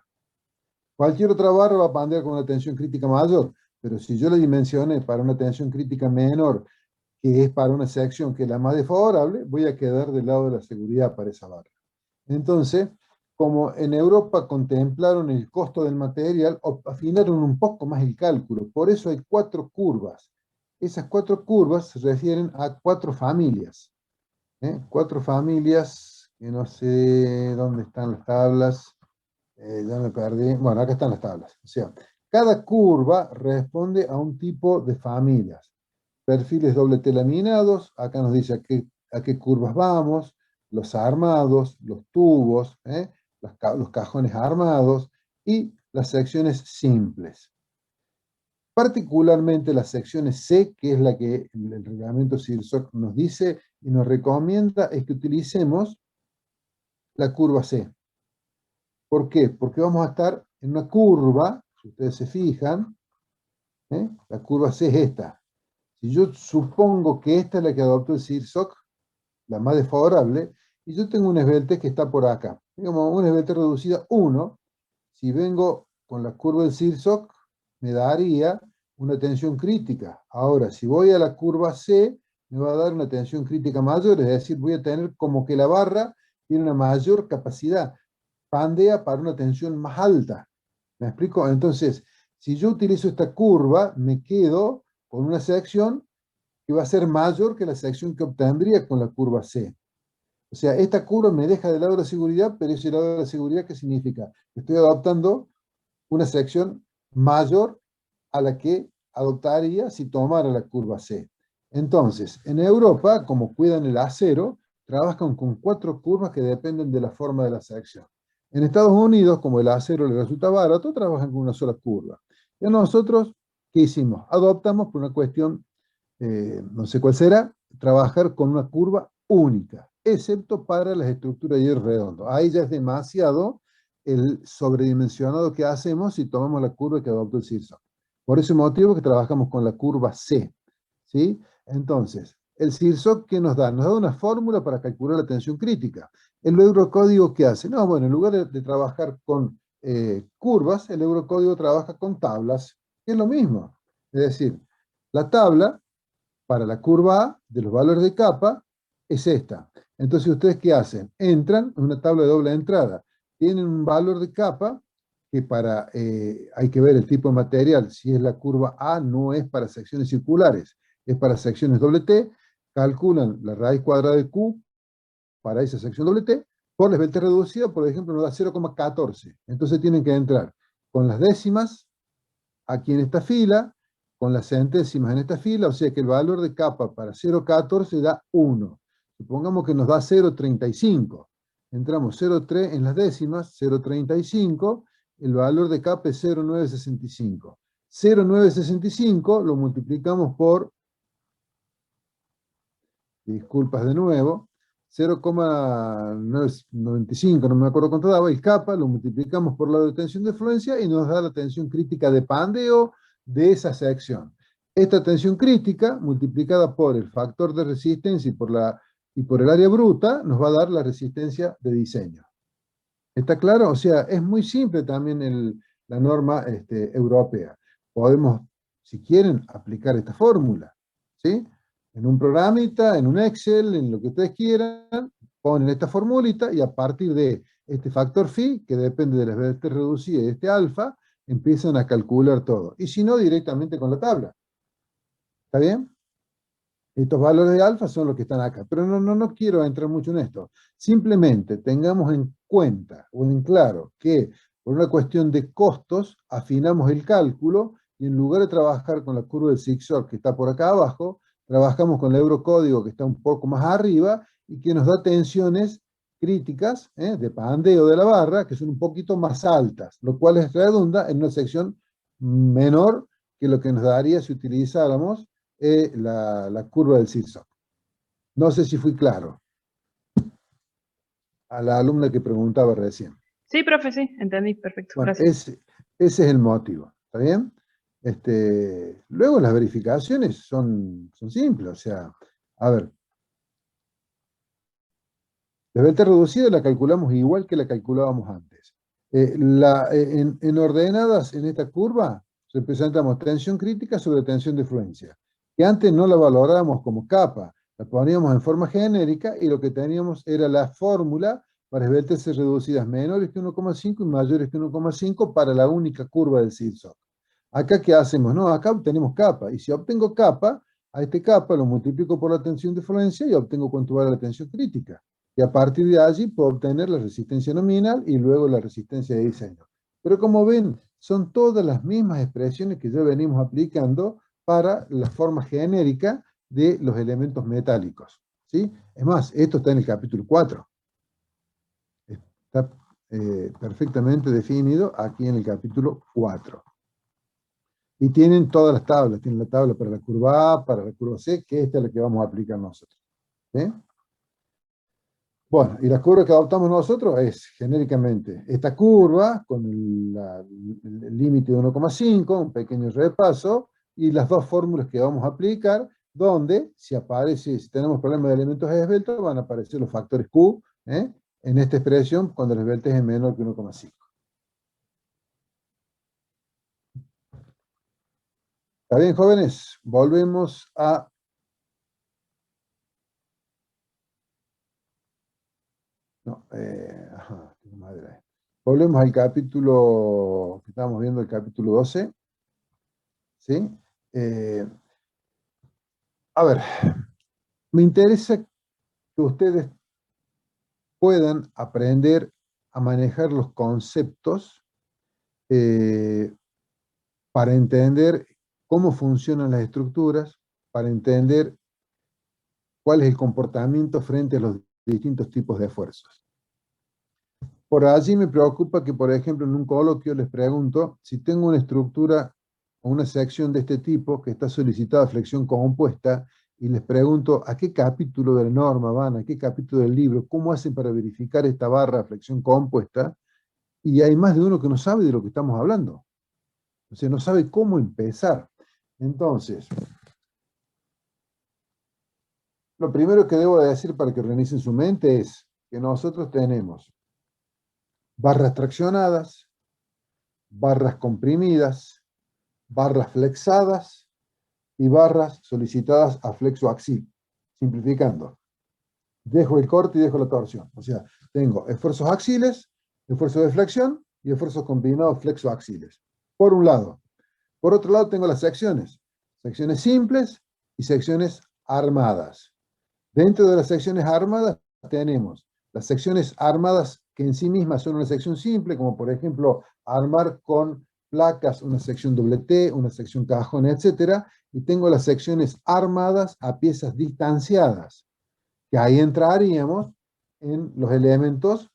Cualquier otra barra va a pandear con una tensión crítica mayor, pero si yo la dimensioné para una tensión crítica menor, que es para una sección que es la más desfavorable, voy a quedar del lado de la seguridad para esa barra. Entonces, como en Europa contemplaron el costo del material, afinaron un poco más el cálculo. Por eso hay 4 curvas. Esas 4 curvas se refieren a 4 familias. 4 familias, que no sé dónde están las tablas. Ya me perdí. Bueno, acá están las tablas. O sea, cada curva responde a un tipo de familias. Perfiles doble T laminados, acá nos dice a qué curvas vamos, los armados, los tubos, los cajones armados y las secciones simples. Particularmente las secciones C, que es la que el reglamento CIRSOC nos dice y nos recomienda, es que utilicemos la curva C. ¿Por qué? Porque vamos a estar en una curva, si ustedes se fijan, la curva C es esta. Si yo supongo que esta es la que adoptó el CIRSOC, la más desfavorable, y yo tengo un esbelte que está por acá. Digamos, un esbelte reducida 1, si vengo con la curva del CIRSOC, me daría una tensión crítica. Ahora, si voy a la curva C, me va a dar una tensión crítica mayor, es decir, voy a tener como que la barra tiene una mayor capacidad, pandea para una tensión más alta. ¿Me explico? Entonces, si yo utilizo esta curva, me quedo con una sección que va a ser mayor que la sección que obtendría con la curva C. O sea, esta curva me deja del lado de la seguridad, pero ese lado de la seguridad, ¿qué significa? Estoy adoptando una sección mayor a la que adoptaría si tomara la curva C. Entonces, en Europa, como cuidan el acero, trabajan con 4 curvas que dependen de la forma de la sección. En Estados Unidos, como el acero les resulta barato, trabajan con una sola curva. Y nosotros, ¿qué hicimos? Adoptamos por una cuestión, no sé cuál será, trabajar con una curva única, excepto para las estructuras de hierro redondo. Ahí ya es demasiado el sobredimensionado que hacemos si tomamos la curva que adoptó el CIRSOC. Por ese motivo que trabajamos con la curva C. ¿Sí? Entonces, el CIRSOC, ¿qué nos da? Nos da una fórmula para calcular la tensión crítica. ¿El Eurocódigo qué hace? No, bueno, en lugar de trabajar con curvas, el Eurocódigo trabaja con tablas, que es lo mismo. Es decir, la tabla para la curva A de los valores de capa es esta. Entonces, ¿ustedes qué hacen? Entran en una tabla de doble entrada. Tienen un valor de capa que hay que ver el tipo de material. Si es la curva A, no es para secciones circulares, es para secciones doble T. Calculan la raíz cuadrada de Q para esa sección doble T. Por la esbelte reducida, por ejemplo, nos da 0,14. Entonces tienen que entrar con las décimas aquí en esta fila, con las centésimas en esta fila, o sea que el valor de capa para 0,14 da 1. Supongamos que nos da 0,35. Entramos 0,3 en las décimas, 0,35, el valor de capa es 0,965. 0,965 lo multiplicamos por, disculpas de nuevo, 0,95, no me acuerdo cuánto daba, el kappa, lo multiplicamos por la tensión de fluencia y nos da la tensión crítica de pandeo de esa sección. Esta tensión crítica, multiplicada por el factor de resistencia y por el área bruta, nos va a dar la resistencia de diseño. ¿Está claro? O sea, es muy simple también la norma europea. Podemos, si quieren, aplicar esta fórmula, ¿sí? En un programita, en un Excel, en lo que ustedes quieran, ponen esta formulita y a partir de este factor phi, que depende de la velocidad reducida y de este alfa, empiezan a calcular todo. Y si no, directamente con la tabla. ¿Está bien? Estos valores de alfa son los que están acá. Pero no quiero entrar mucho en esto. Simplemente tengamos en cuenta o en claro que por una cuestión de costos afinamos el cálculo y en lugar de trabajar con la curva del zigzag que está por acá abajo, trabajamos con el eurocódigo que está un poco más arriba y que nos da tensiones críticas de pandeo de la barra que son un poquito más altas, lo cual es redunda en una sección menor que lo que nos daría si utilizáramos la curva del zigzag. No sé si fui claro. A la alumna que preguntaba recién.
Sí, profe, sí, entendí, perfecto,
Bueno,
gracias.
ese es el motivo, ¿está bien? Luego las verificaciones son simples, o sea, a ver. La delta reducida la calculamos igual que la calculábamos antes. En ordenadas en esta curva representamos tensión crítica sobre tensión de fluencia, que antes no la valorábamos como capa, la poníamos en forma genérica y lo que teníamos era la fórmula para vértices reducidas menores que 1,5 y mayores que 1,5 para la única curva del zigzag. Acá, ¿qué hacemos? No, acá obtenemos capa, y si obtengo capa, a este capa lo multiplico por la tensión de fluencia y obtengo cuánto vale la tensión crítica. Y a partir de allí puedo obtener la resistencia nominal y luego la resistencia de diseño. Pero como ven, son todas las mismas expresiones que ya venimos aplicando para la forma genérica de los elementos metálicos, ¿sí? Es más, esto está en el capítulo 4. Está perfectamente definido aquí en el capítulo 4. Y tienen todas las tablas. Tienen la tabla para la curva A, para la curva C, que esta es la que vamos a aplicar nosotros. ¿Sí? Bueno, y la curva que adoptamos nosotros es genéricamente esta curva con el límite de 1,5, un pequeño repaso, y las dos fórmulas que vamos a aplicar, donde si tenemos problemas de elementos esbeltos, van a aparecer los factores Q, en esta expresión cuando el esbelte es menor que 1,5. ¿Está bien, jóvenes? Volvemos a... No, tengo madera. Volvemos al capítulo que estábamos viendo, el capítulo 12. ¿Sí? A ver, me interesa que ustedes puedan aprender a manejar los conceptos para entender cómo funcionan las estructuras, para entender cuál es el comportamiento frente a los distintos tipos de esfuerzos. Por allí me preocupa que, por ejemplo, en un coloquio les pregunto si tengo una estructura o una sección de este tipo que está solicitada flexión compuesta y les pregunto a qué capítulo de la norma van, a qué capítulo del libro, cómo hacen para verificar esta barra flexión compuesta, y hay más de uno que no sabe de lo que estamos hablando. O sea, no sabe cómo empezar. Entonces, lo primero que debo decir para que organicen su mente es que nosotros tenemos barras traccionadas, barras comprimidas, barras flexadas y barras solicitadas a flexo axil. Simplificando, dejo el corte y dejo la torsión. O sea, tengo esfuerzos axiles, esfuerzos de flexión y esfuerzos combinados flexo-axiles. Por un lado. Por otro lado tengo las secciones. Secciones simples y secciones armadas. Dentro de las secciones armadas tenemos las secciones armadas que en sí mismas son una sección simple, como por ejemplo armar con placas una sección doble T, una sección cajón, etc. Y tengo las secciones armadas a piezas distanciadas, que ahí entraríamos en los elementos,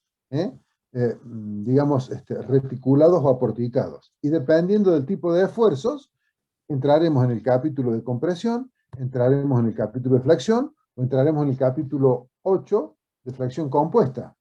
digamos, reticulados o aporticados. Y dependiendo del tipo de esfuerzos, entraremos en el capítulo de compresión, entraremos en el capítulo de flexión, o entraremos en el capítulo 8, de flexión compuesta.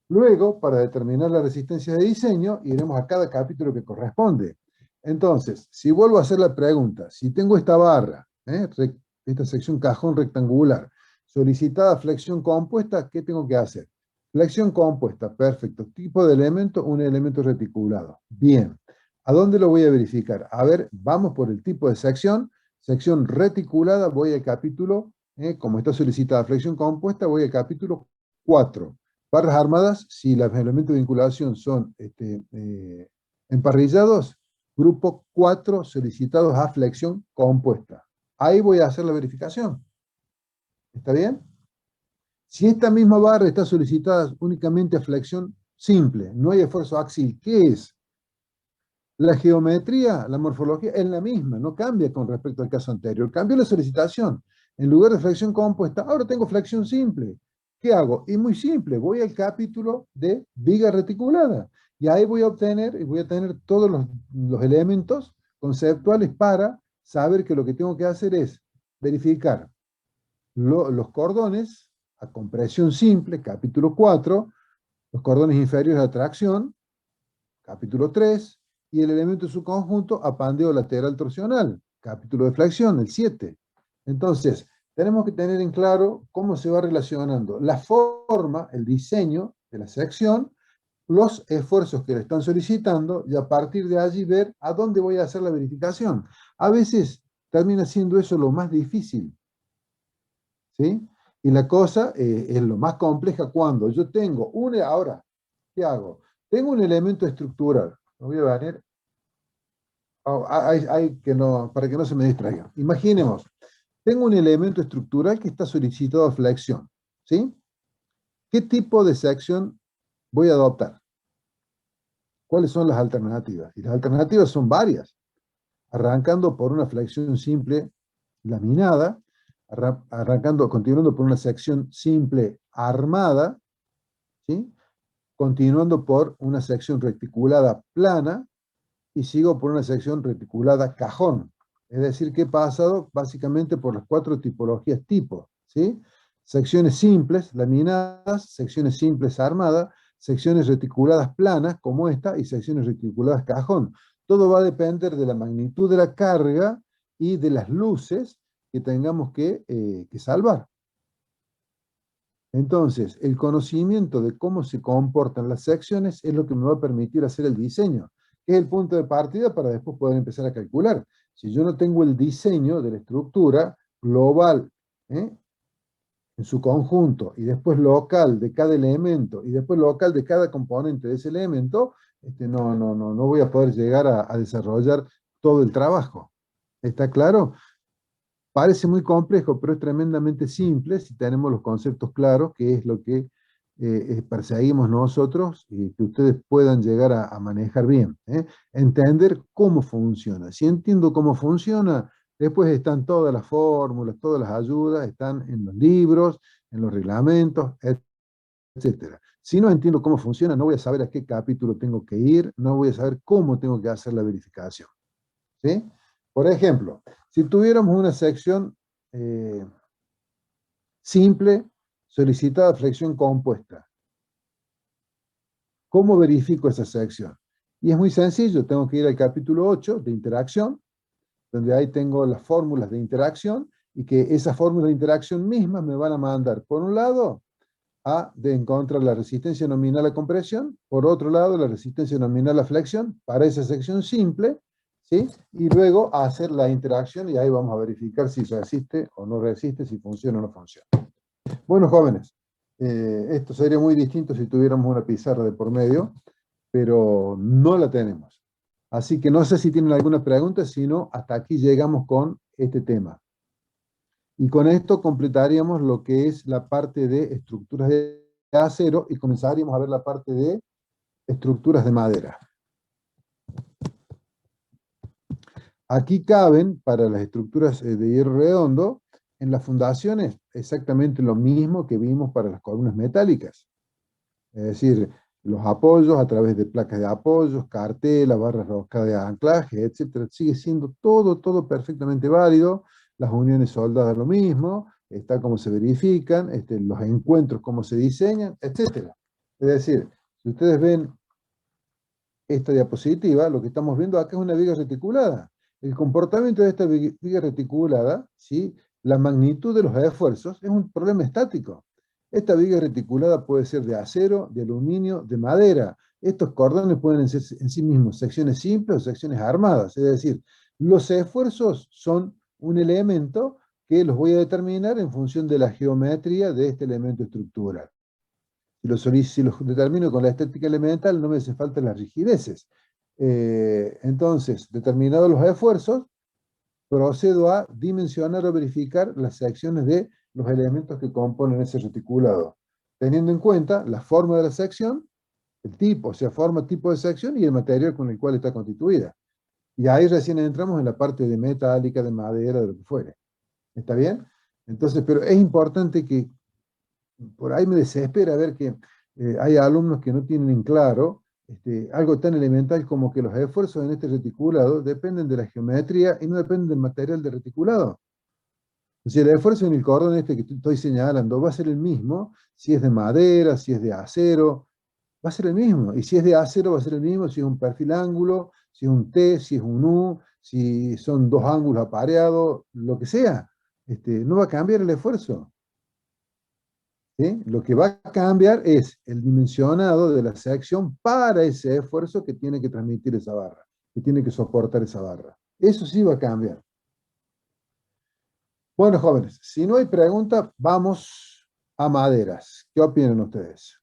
Luego, para determinar la resistencia de diseño, iremos a cada capítulo que corresponde. Entonces, si vuelvo a hacer la pregunta, si tengo esta barra, esta sección cajón rectangular, solicitada flexión compuesta, ¿qué tengo que hacer? Flexión compuesta, perfecto. Tipo de elemento, un elemento reticulado. Bien. ¿A dónde lo voy a verificar? A ver, vamos por el tipo de sección. Sección reticulada, voy al capítulo, como está solicitada flexión compuesta, voy al capítulo 4. Barras armadas, si los elementos de vinculación son emparrillados, grupo 4 solicitados a flexión compuesta. Ahí voy a hacer la verificación. ¿Está bien? Si esta misma barra está solicitada únicamente a flexión simple, no hay esfuerzo axial, ¿qué es? La geometría, la morfología es la misma, no cambia con respecto al caso anterior. Cambió la solicitación. En lugar de flexión compuesta, ahora tengo flexión simple. ¿Qué hago? Y muy simple, voy al capítulo de viga reticulada. Y ahí voy a obtener, y voy a tener todos los elementos conceptuales para saber que lo que tengo que hacer es verificar los cordones a compresión simple, capítulo 4, los cordones inferiores a tracción, capítulo 3, y el elemento de su conjunto a pandeo lateral torsional, capítulo de flexión, el 7. Entonces, tenemos que tener en claro cómo se va relacionando la forma, el diseño de la sección, los esfuerzos que le están solicitando, y a partir de allí ver a dónde voy a hacer la verificación. A veces termina siendo eso lo más difícil, ¿sí? Y la cosa es lo más compleja cuando yo tengo ahora, ¿qué hago? Tengo un elemento estructural. Lo voy a venir. Para que no se me distraiga. Imaginemos, tengo un elemento estructural que está solicitado a flexión, ¿sí? ¿Qué tipo de sección voy a adoptar? ¿Cuáles son las alternativas? Y las alternativas son varias, arrancando por una flexión simple laminada, continuando por una sección simple armada, ¿sí? Continuando por una sección reticulada plana, y sigo por una sección reticulada cajón. Es decir, que he pasado básicamente por las 4 tipologías tipo, ¿sí? Secciones simples, laminadas, secciones simples armadas, secciones reticuladas planas, como esta, y secciones reticuladas cajón. Todo va a depender de la magnitud de la carga y de las luces que tengamos que salvar. Entonces, el conocimiento de cómo se comportan las secciones es lo que me va a permitir hacer el diseño, que es el punto de partida para después poder empezar a calcular. Si yo no tengo el diseño de la estructura global, en su conjunto, y después local de cada elemento, y después local de cada componente de ese elemento, no voy a poder llegar a desarrollar todo el trabajo. ¿Está claro? Parece muy complejo, pero es tremendamente simple si tenemos los conceptos claros, que es lo que perseguimos nosotros, y que ustedes puedan llegar a manejar bien. Entender cómo funciona. Si entiendo cómo funciona, después están todas las fórmulas, todas las ayudas, están en los libros, en los reglamentos, etc. Si no entiendo cómo funciona, no voy a saber a qué capítulo tengo que ir, no voy a saber cómo tengo que hacer la verificación. ¿Sí? Por ejemplo, si tuviéramos una sección simple, solicitada flexión compuesta, ¿cómo verifico esa sección? Y es muy sencillo, tengo que ir al capítulo 8 de interacción, donde ahí tengo las fórmulas de interacción, y que esas fórmulas de interacción mismas me van a mandar, por un lado, de encontrar la resistencia nominal a compresión, por otro lado, la resistencia nominal a flexión, para esa sección simple, ¿sí? Y luego hacer la interacción, y ahí vamos a verificar si resiste o no resiste, si funciona o no funciona. Bueno, jóvenes, esto sería muy distinto si tuviéramos una pizarra de por medio, pero no la tenemos. Así que no sé si tienen alguna pregunta, sino hasta aquí llegamos con este tema. Y con esto completaríamos lo que es la parte de estructuras de acero, y comenzaríamos a ver la parte de estructuras de madera. Aquí caben, para las estructuras de hierro redondo, en las fundaciones exactamente lo mismo que vimos para las columnas metálicas. Es decir, los apoyos a través de placas de apoyos, cartelas, barras roscadas de anclaje, etc. Sigue siendo todo perfectamente válido. Las uniones soldadas lo mismo, está cómo se verifican, los encuentros, cómo se diseñan, etc. Es decir, si ustedes ven esta diapositiva, lo que estamos viendo acá es una viga reticulada. El comportamiento de esta viga reticulada, ¿sí? La magnitud de los esfuerzos, es un problema estático. Esta viga reticulada puede ser de acero, de aluminio, de madera. Estos cordones pueden ser en sí mismos secciones simples o secciones armadas. Es decir, los esfuerzos son un elemento que los voy a determinar en función de la geometría de este elemento estructural. Si los determino con la estética elemental, no me hace falta las rigideces. Entonces, determinados los esfuerzos, procedo a dimensionar o verificar las secciones de los elementos que componen ese reticulado, teniendo en cuenta la forma de la sección, el tipo, o sea, forma, tipo de sección y el material con el cual está constituida. Y ahí recién entramos en la parte de metálica, de madera, de lo que fuere. ¿Está bien? Entonces, pero es importante que, por ahí me desespera ver que hay alumnos que no tienen en claro algo tan elemental como que los esfuerzos en este reticulado dependen de la geometría y no dependen del material del reticulado. O sea, el esfuerzo en el cordón que estoy señalando va a ser el mismo si es de madera, si es de acero, va a ser el mismo. Y si es de acero va a ser el mismo si es un perfil ángulo, si es un T, si es un U, si son dos ángulos apareados, lo que sea. No va a cambiar el esfuerzo. ¿Sí? Lo que va a cambiar es el dimensionado de la sección para ese esfuerzo que tiene que transmitir esa barra, que tiene que soportar esa barra. Eso sí va a cambiar. Bueno, jóvenes, si no hay pregunta, vamos a maderas. ¿Qué opinan ustedes?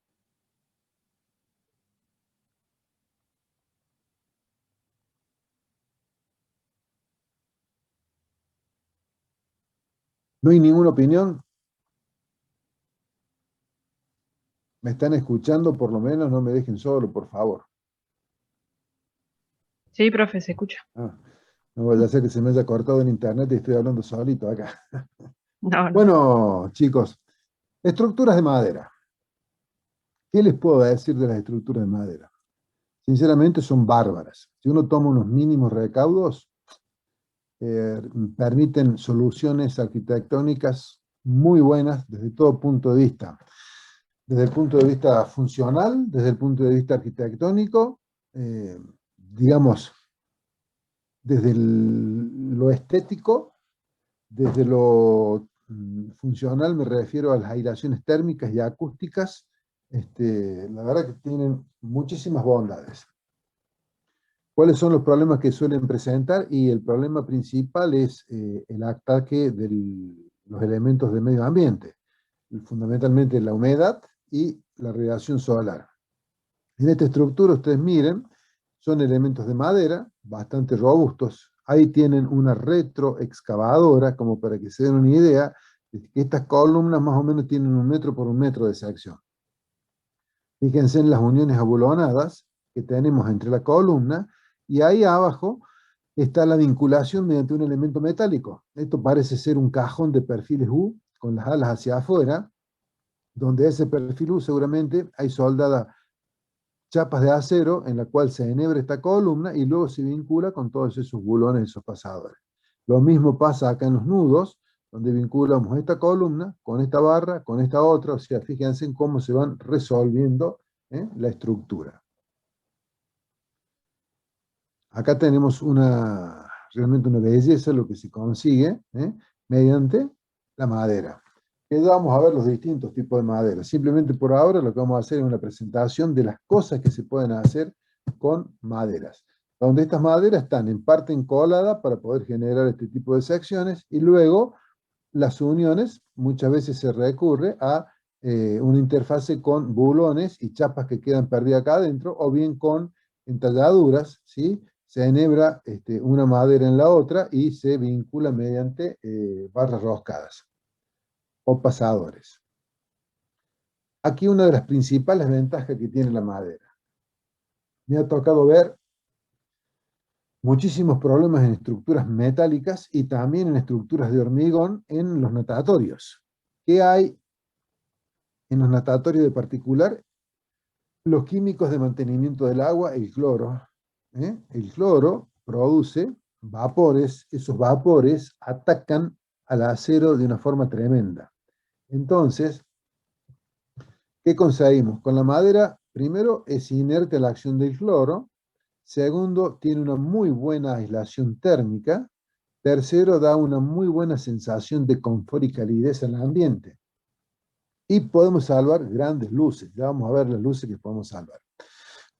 ¿No hay ninguna opinión? ¿Me están escuchando? Por lo menos no me dejen solo, por favor.
Sí, profe, se escucha.
Ah, no vaya a ser que se me haya cortado en internet y estoy hablando solito acá.
No, no.
Bueno, chicos, estructuras de madera. ¿Qué les puedo decir de las estructuras de madera? Sinceramente son bárbaras. Si uno toma unos mínimos recaudos, permiten soluciones arquitectónicas muy buenas desde todo punto de vista. Desde el punto de vista funcional, desde el punto de vista arquitectónico, digamos, desde lo estético, desde lo funcional me refiero a las aislaciones térmicas y acústicas. La verdad que tienen muchísimas bondades. ¿Cuáles son los problemas que suelen presentar? Y el problema principal es el ataque de los elementos del medio ambiente, fundamentalmente la humedad y la radiación solar. En esta estructura, ustedes miren, son elementos de madera, bastante robustos. Ahí tienen una retroexcavadora, como para que se den una idea, de que estas columnas más o menos tienen 1 metro por 1 metro de sección. Fíjense en las uniones abulonadas que tenemos entre la columna, y ahí abajo está la vinculación mediante un elemento metálico. Esto parece ser un cajón de perfiles U, con las alas hacia afuera, donde ese perfil U seguramente hay soldadas chapas de acero en la cual se enhebra esta columna y luego se vincula con todos esos bulones, esos pasadores. Lo mismo pasa acá en los nudos, donde vinculamos esta columna con esta barra, con esta otra, o sea, fíjense en cómo se van resolviendo la estructura. Acá tenemos realmente una belleza lo que se consigue mediante la madera. Ya vamos a ver los distintos tipos de madera. Simplemente por ahora lo que vamos a hacer es una presentación de las cosas que se pueden hacer con maderas. Donde estas maderas están en parte encoladas para poder generar este tipo de secciones y luego las uniones, muchas veces se recurre a una interfase con bulones y chapas que quedan perdidas acá adentro o bien con entalladuras, ¿sí? Se enhebra una madera en la otra y se vincula mediante barras roscadas o pasadores. Aquí una de las principales ventajas que tiene la madera. Me ha tocado ver muchísimos problemas en estructuras metálicas y también en estructuras de hormigón en los natatorios. ¿Qué hay en los natatorios de particular? Los químicos de mantenimiento del agua, el cloro. El cloro produce vapores, esos vapores atacan al acero de una forma tremenda. Entonces, ¿qué conseguimos? Con la madera, primero, es inerte a la acción del cloro. Segundo, tiene una muy buena aislación térmica. Tercero, da una muy buena sensación de confort y calidez al ambiente. Y podemos salvar grandes luces. Ya vamos a ver las luces que podemos salvar.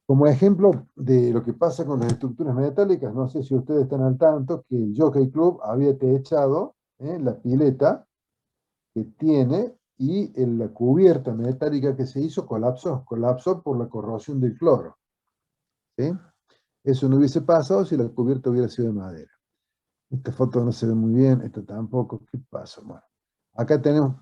Como ejemplo de lo que pasa con las estructuras metálicas, no sé si ustedes están al tanto que el Jockey Club había techado la pileta que tiene y en la cubierta metálica que se hizo colapsó por la corrosión del cloro. ¿Sí? Eso no hubiese pasado si la cubierta hubiera sido de madera. Esta foto no se ve muy bien, esta tampoco. ¿Qué pasa? Bueno, acá tenemos,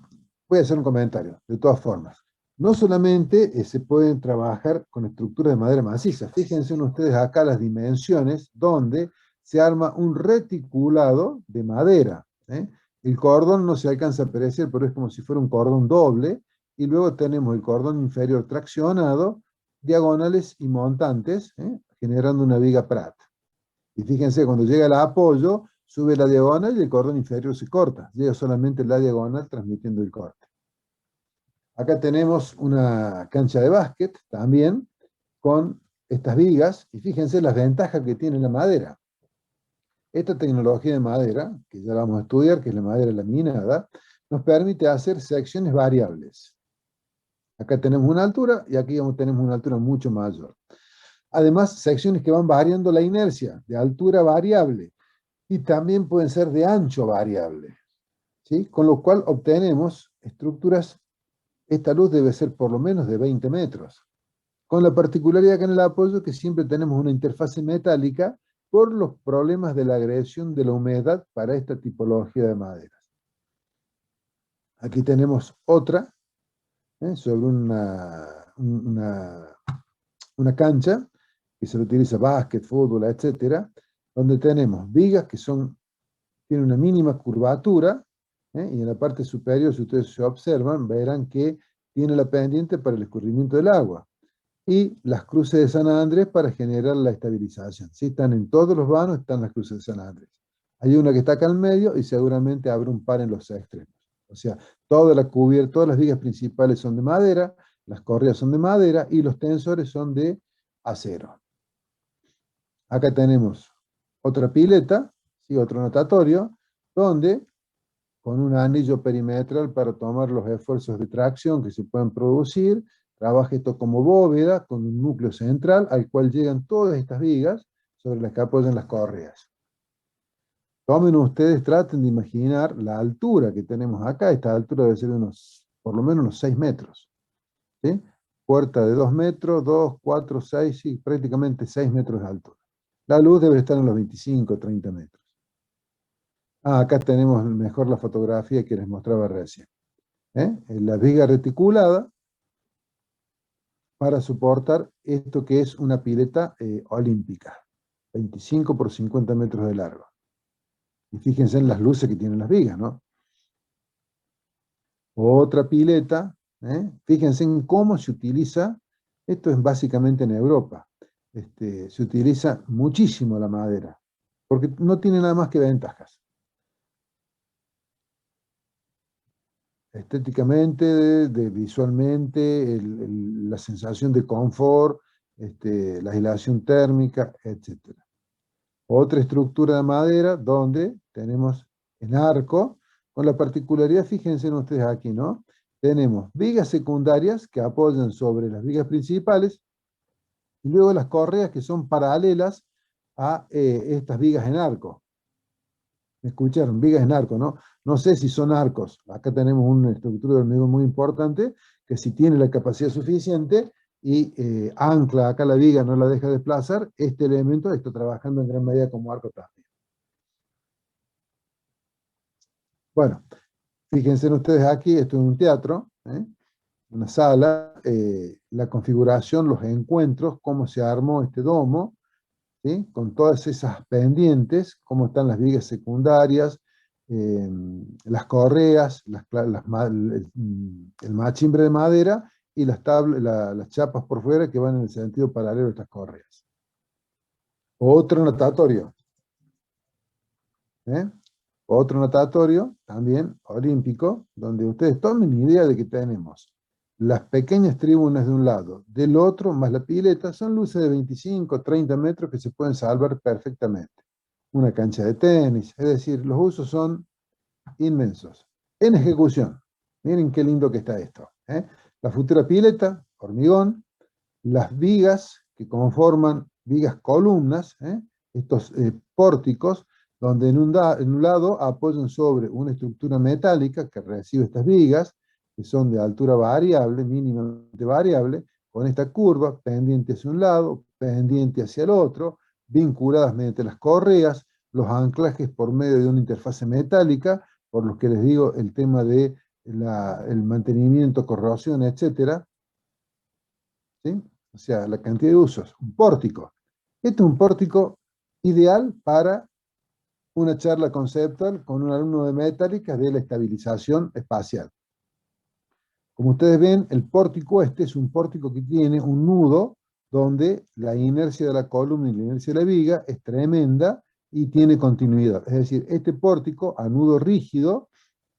voy a hacer un comentario, de todas formas. No solamente se pueden trabajar con estructuras de madera maciza. Fíjense ustedes acá las dimensiones donde se arma un reticulado de madera. El cordón no se alcanza a apreciar, pero es como si fuera un cordón doble. Y luego tenemos el cordón inferior traccionado, diagonales y montantes, generando una viga Pratt. Y fíjense, cuando llega el apoyo, sube la diagonal y el cordón inferior se corta. Llega solamente la diagonal transmitiendo el corte. Acá tenemos una cancha de básquet también con estas vigas. Y fíjense las ventajas que tiene la madera. Esta tecnología de madera, que ya la vamos a estudiar, que es la madera laminada, nos permite hacer secciones variables. Acá tenemos una altura y aquí tenemos una altura mucho mayor. Además, secciones que van variando la inercia, de altura variable, y también pueden ser de ancho variable. ¿Sí? Con lo cual obtenemos estructuras, esta luz debe ser por lo menos de 20 metros. Con la particularidad que en el apoyo que siempre tenemos una interfase metálica por los problemas de la agresión de la humedad para esta tipología de maderas. Aquí tenemos otra, sobre una cancha, que se utiliza básquet, fútbol, etcétera, donde tenemos vigas que tienen una mínima curvatura, y en la parte superior, si ustedes se observan, verán que tiene la pendiente para el escurrimiento del agua, y las cruces de San Andrés para generar la estabilización. ¿Sí? Están en todos los vanos, están las cruces de San Andrés. Hay una que está acá al medio y seguramente habrá un par en los extremos. O sea, todas las vigas principales son de madera, las correas son de madera y los tensores son de acero. Acá tenemos otra pileta, ¿sí? Otro natatorio, donde con un anillo perimetral para tomar los esfuerzos de tracción que se pueden producir, trabaja esto como bóveda con un núcleo central al cual llegan todas estas vigas sobre las que apoyan las correas. Tomen ustedes, traten de imaginar la altura que tenemos acá. Esta altura debe ser por lo menos unos 6 metros. ¿Sí? Puerta de 2 metros, 2, 4, 6, sí, prácticamente 6 metros de altura. La luz debe estar en los 25, 30 metros. Acá tenemos mejor la fotografía que les mostraba recién. La viga reticulada para soportar esto que es una pileta olímpica. 25 por 50 metros de largo. Y fíjense en las luces que tienen las vigas, ¿no? Otra pileta, fíjense en cómo se utiliza, esto es básicamente en Europa, se utiliza muchísimo la madera, porque no tiene nada más que ventajas. Estéticamente, visualmente, la sensación de confort, la aislación térmica, etc. Otra estructura de madera donde tenemos el arco, con la particularidad, fíjense ustedes aquí, ¿no? Tenemos vigas secundarias que apoyan sobre las vigas principales, y luego las correas que son paralelas a estas vigas en arco. ¿Me escucharon? Vigas en arco, ¿no? No sé si son arcos. Acá tenemos una estructura de hormigón muy importante, que si tiene la capacidad suficiente y ancla acá la viga, no la deja desplazar, este elemento está trabajando en gran medida como arco también. Bueno, fíjense ustedes aquí, esto es un teatro, una sala, la configuración, los encuentros, cómo se armó este domo, ¿sí? Con todas esas pendientes, cómo están las vigas secundarias, las correas, el machimbre de madera y las chapas por fuera que van en el sentido paralelo de estas correas. Otro natatorio. Otro natatorio, también olímpico, donde ustedes tomen idea de que tenemos las pequeñas tribunas de un lado, del otro, más la pileta, son luces de 25, 30 metros que se pueden salvar perfectamente. Una cancha de tenis, es decir, los usos son inmensos. En ejecución, miren qué lindo que está esto, ¿eh? La futura pileta, hormigón, las vigas que conforman vigas columnas, estos pórticos, donde en un lado apoyan sobre una estructura metálica que recibe estas vigas, que son de altura variable, mínimamente variable, con esta curva, pendiente hacia un lado, pendiente hacia el otro, vinculadas mediante las correas, los anclajes por medio de una interfase metálica, por los que les digo el tema de el mantenimiento, corrosión, etc. ¿Sí? O sea, la cantidad de usos. Un pórtico. Este es un pórtico ideal para una charla conceptual con un alumno de metálicas de la estabilización espacial. Como ustedes ven, el pórtico este es un pórtico que tiene un nudo donde la inercia de la columna y la inercia de la viga es tremenda y tiene continuidad. Es decir, este pórtico a nudo rígido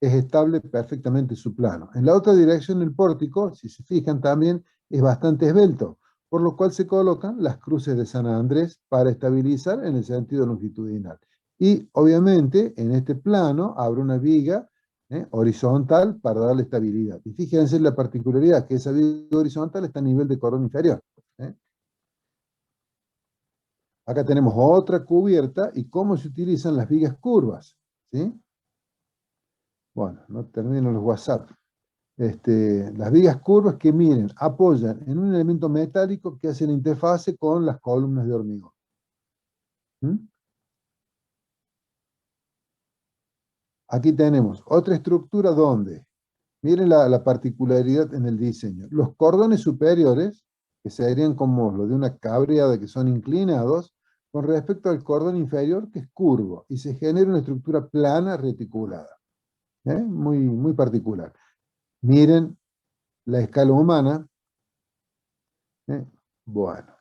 es estable perfectamente su plano. En la otra dirección el pórtico, si se fijan también, es bastante esbelto, por lo cual se colocan las cruces de San Andrés para estabilizar en el sentido longitudinal. Y obviamente en este plano habrá una viga horizontal para darle estabilidad. Y fíjense la particularidad, que esa viga horizontal está a nivel de cordón inferior. Acá tenemos otra cubierta y cómo se utilizan las vigas curvas. ¿Sí? Bueno, no termino los WhatsApp. Las vigas curvas que miren, apoyan en un elemento metálico que hace la interfase con las columnas de hormigón. ¿Mm? Aquí tenemos otra estructura donde, miren la particularidad en el diseño. Los cordones superiores, que serían como los de una cabreada que son inclinados, con respecto al cordón inferior que es curvo, y se genera una estructura plana reticulada. Muy, muy particular. Miren la escala humana. Bueno,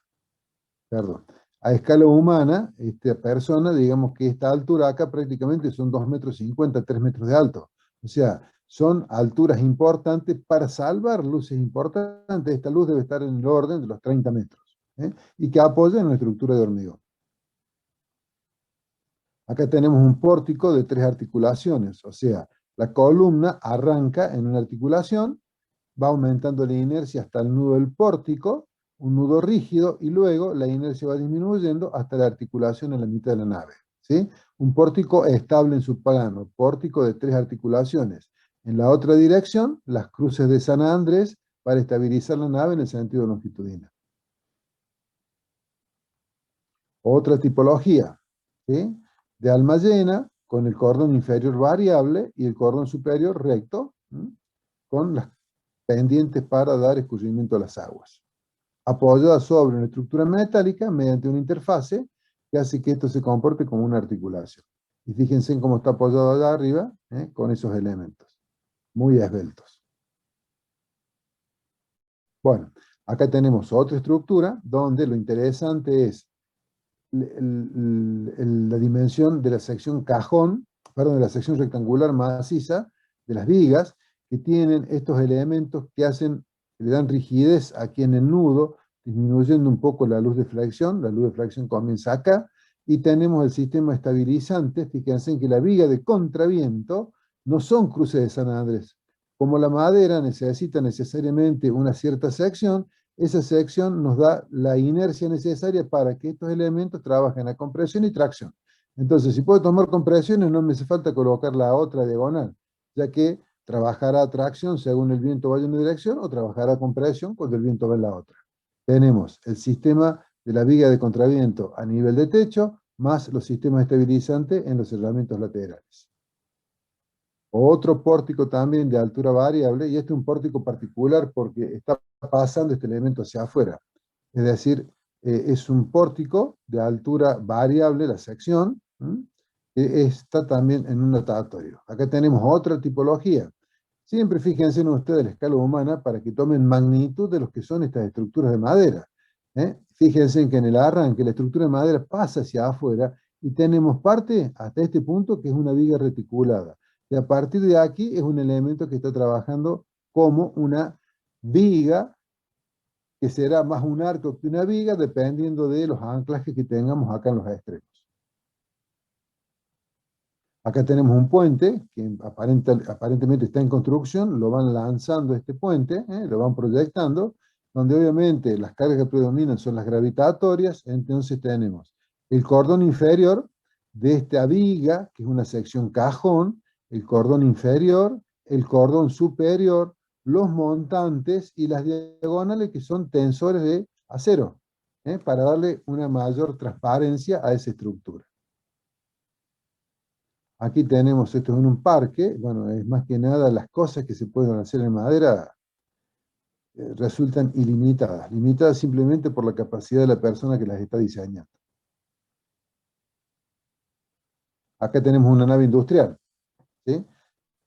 perdón. A escala humana, esta persona, digamos que esta altura acá prácticamente son 2,50 metros, 3 metros de alto. O sea, son alturas importantes para salvar luces importantes. Esta luz debe estar en el orden de los 30 metros. Y que apoya en una estructura de hormigón. Acá tenemos un pórtico de 3 articulaciones, o sea, la columna arranca en una articulación, va aumentando la inercia hasta el nudo del pórtico, un nudo rígido, y luego la inercia va disminuyendo hasta la articulación en la mitad de la nave. ¿Sí? Un pórtico estable en su plano, pórtico de 3 articulaciones. En la otra dirección, las cruces de San Andrés para estabilizar la nave en el sentido longitudinal. Otra tipología, ¿sí? De alma llena, con el cordón inferior variable y el cordón superior recto, con las pendientes para dar escurrimiento a las aguas. Apoyada sobre una estructura metálica mediante una interfase que hace que esto se comporte como una articulación. Y fíjense en cómo está apoyado allá arriba, con esos elementos. Muy esbeltos. Bueno, acá tenemos otra estructura donde lo interesante es la dimensión de la sección cajón, perdón, de la sección rectangular maciza de las vigas, que tienen estos elementos que le dan rigidez aquí en el nudo, disminuyendo un poco la luz de flexión comienza acá, y tenemos el sistema estabilizante. Fíjense en que la viga de contraviento no son cruces de San Andrés. Como la madera necesita necesariamente una cierta sección, esa sección nos da la inercia necesaria para que estos elementos trabajen a compresión y tracción. Entonces, si puedo tomar compresiones, no me hace falta colocar la otra diagonal, ya que trabajará a tracción según el viento vaya en una dirección, o trabajará a compresión cuando el viento va en la otra. Tenemos el sistema de la viga de contraviento a nivel de techo, más los sistemas estabilizantes en los cerramientos laterales. Otro pórtico también de altura variable, y este es un pórtico particular porque está pasando este elemento hacia afuera. Es decir, es un pórtico de altura variable, la sección, que está también en un natatorio. Acá tenemos otra tipología. Siempre fíjense en ustedes la escala humana para que tomen magnitud de lo que son estas estructuras de madera. Fíjense en que en el arranque la estructura de madera pasa hacia afuera Y tenemos parte hasta este punto que es una viga reticulada. Y a partir de aquí es un elemento que está trabajando como una viga, que será más un arco que una viga, dependiendo de los anclajes que tengamos acá en los extremos. Acá tenemos un puente que aparentemente está en construcción, lo van lanzando este puente, lo van proyectando, donde obviamente las cargas que predominan son las gravitatorias. Entonces tenemos el cordón inferior de esta viga, que es una sección cajón, el cordón inferior, el cordón superior, los montantes y las diagonales, que son tensores de acero, para darle una mayor transparencia a esa estructura. Aquí tenemos, esto es en un parque, bueno, es más que nada las cosas que se pueden hacer en madera resultan ilimitadas, limitadas simplemente por la capacidad de la persona que las está diseñando. Acá tenemos una nave industrial, ¿sí?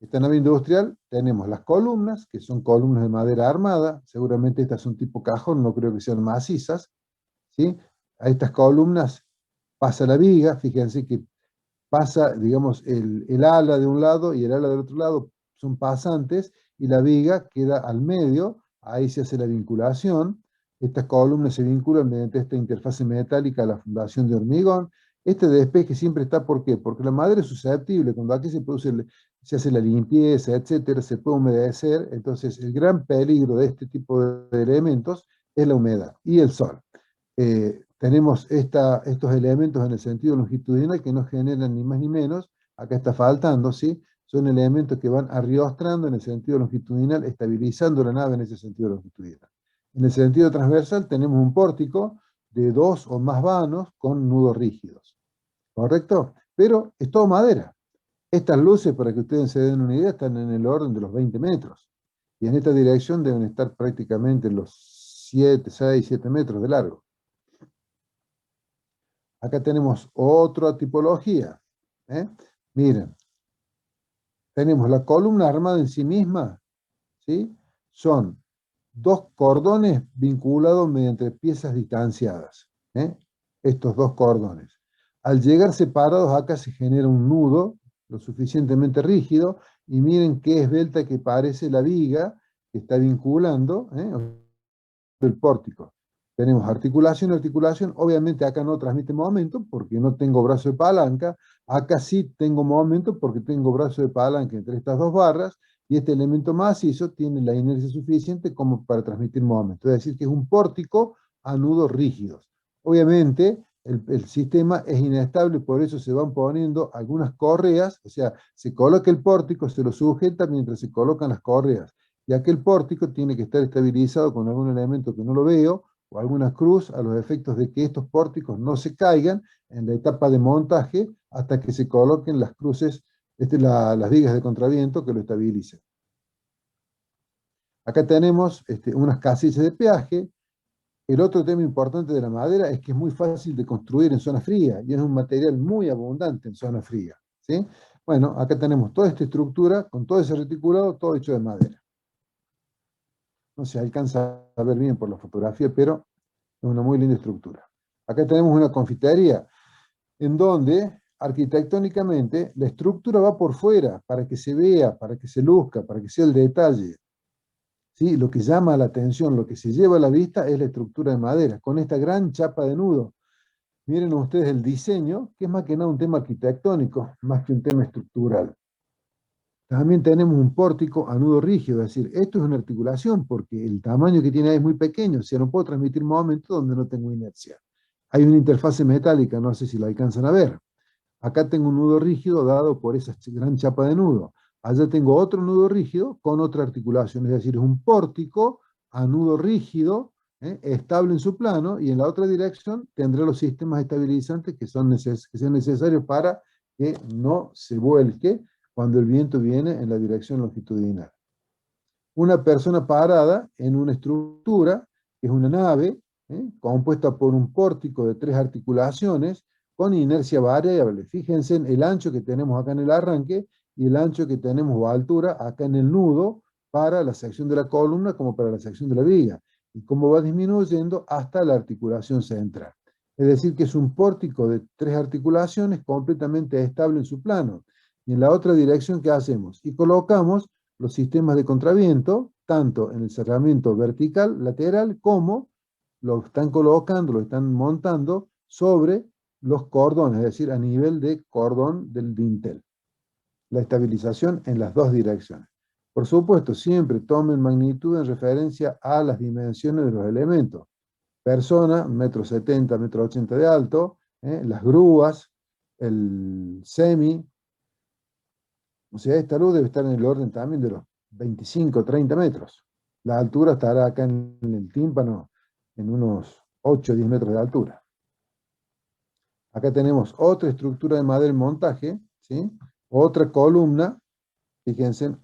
Esta nave industrial tenemos las columnas, que son columnas de madera armada, seguramente estas son tipo cajón, no creo que sean macizas, ¿sí? A estas columnas pasa la viga, fíjense que pasa, digamos, el ala de un lado y el ala del otro lado son pasantes, y la viga queda al medio, ahí se hace la vinculación. Estas columnas se vinculan mediante esta interfase metálica a la fundación de hormigón. Este despeje siempre está, ¿por qué? Porque la madera es susceptible, cuando aquí se hace la limpieza, etcétera, se puede humedecer. Entonces el gran peligro de este tipo de elementos es la humedad y el sol. Tenemos estos elementos en el sentido longitudinal que no generan ni más ni menos, acá está faltando, ¿sí? Son elementos que van arriostrando en el sentido longitudinal, estabilizando la nave en ese sentido longitudinal. En el sentido transversal tenemos un pórtico de 2 o más vanos con nudos rígidos, ¿correcto? Pero es todo madera. Estas luces, para que ustedes se den una idea, están en el orden de los 20 metros. Y en esta dirección deben estar prácticamente los 6, 7 metros de largo. Acá tenemos otra tipología. Miren, tenemos la columna armada en sí misma, ¿sí? Son 2 cordones vinculados mediante piezas distanciadas. Estos 2 cordones. Al llegar separados, acá se genera un nudo lo suficientemente rígido, y miren qué esbelta que parece la viga que está vinculando el pórtico. Tenemos articulación, articulación. Obviamente acá no transmite momento porque no tengo brazo de palanca. Acá sí tengo momento porque tengo brazo de palanca entre estas 2 barras, y este elemento macizo tiene la inercia suficiente como para transmitir momento. Es decir, que es un pórtico a nudos rígidos. Obviamente el sistema es inestable, por eso se van poniendo algunas correas, o sea, se coloca el pórtico, se lo sujeta mientras se colocan las correas, y aquel pórtico tiene que estar estabilizado con algún elemento que no lo veo, o alguna cruz, a los efectos de que estos pórticos no se caigan en la etapa de montaje hasta que se coloquen las cruces, las vigas de contraviento que lo estabilicen. Acá tenemos unas casillas de peaje. El otro tema importante de la madera es que es muy fácil de construir en zona fría, y es un material muy abundante en zona fría, ¿sí? Bueno, acá tenemos toda esta estructura, con todo ese reticulado, todo hecho de madera. No se alcanza a ver bien por la fotografía, pero es una muy linda estructura. Acá tenemos una confitería, en donde arquitectónicamente la estructura va por fuera, para que se vea, para que se luzca, para que sea el detalle. ¿Sí? Lo que llama la atención, lo que se lleva a la vista es la estructura de madera, con esta gran chapa de nudo. Miren ustedes el diseño, que es más que nada un tema arquitectónico, más que un tema estructural. También tenemos un pórtico a nudo rígido, es decir, esto es una articulación, porque el tamaño que tiene ahí es muy pequeño, o sea, no puedo transmitir momento donde no tengo inercia. Hay una interfase metálica, no sé si la alcanzan a ver. Acá tengo un nudo rígido dado por esa gran chapa de nudo. Allá tengo otro nudo rígido con otra articulación, es decir, es un pórtico a nudo rígido, estable en su plano, y en la otra dirección tendré los sistemas estabilizantes que sean necesarios para que no se vuelque cuando el viento viene en la dirección longitudinal. Una persona parada en una estructura, que es una nave, compuesta por un pórtico de 3 articulaciones, con inercia variable. Fíjense en el ancho que tenemos acá en el arranque, y el ancho que tenemos o altura acá en el nudo, para la sección de la columna como para la sección de la viga, y cómo va disminuyendo hasta la articulación central. Es decir, que es un pórtico de 3 articulaciones completamente estable en su plano. Y en la otra dirección, ¿qué hacemos? Y colocamos los sistemas de contraviento, tanto en el cerramiento vertical, lateral, como lo están colocando, lo están montando sobre los cordones, es decir, a nivel de cordón del dintel. La estabilización en las 2 direcciones. Por supuesto, siempre tomen magnitud en referencia a las dimensiones de los elementos. Persona, 1,70 m, 1,80 m de alto, las grúas, el semi. O sea, esta luz debe estar en el orden también de los 25, 30 metros. La altura estará acá en el tímpano en unos 8, 10 metros de altura. Acá tenemos otra estructura de madera en montaje, ¿sí? Otra columna. Fíjense,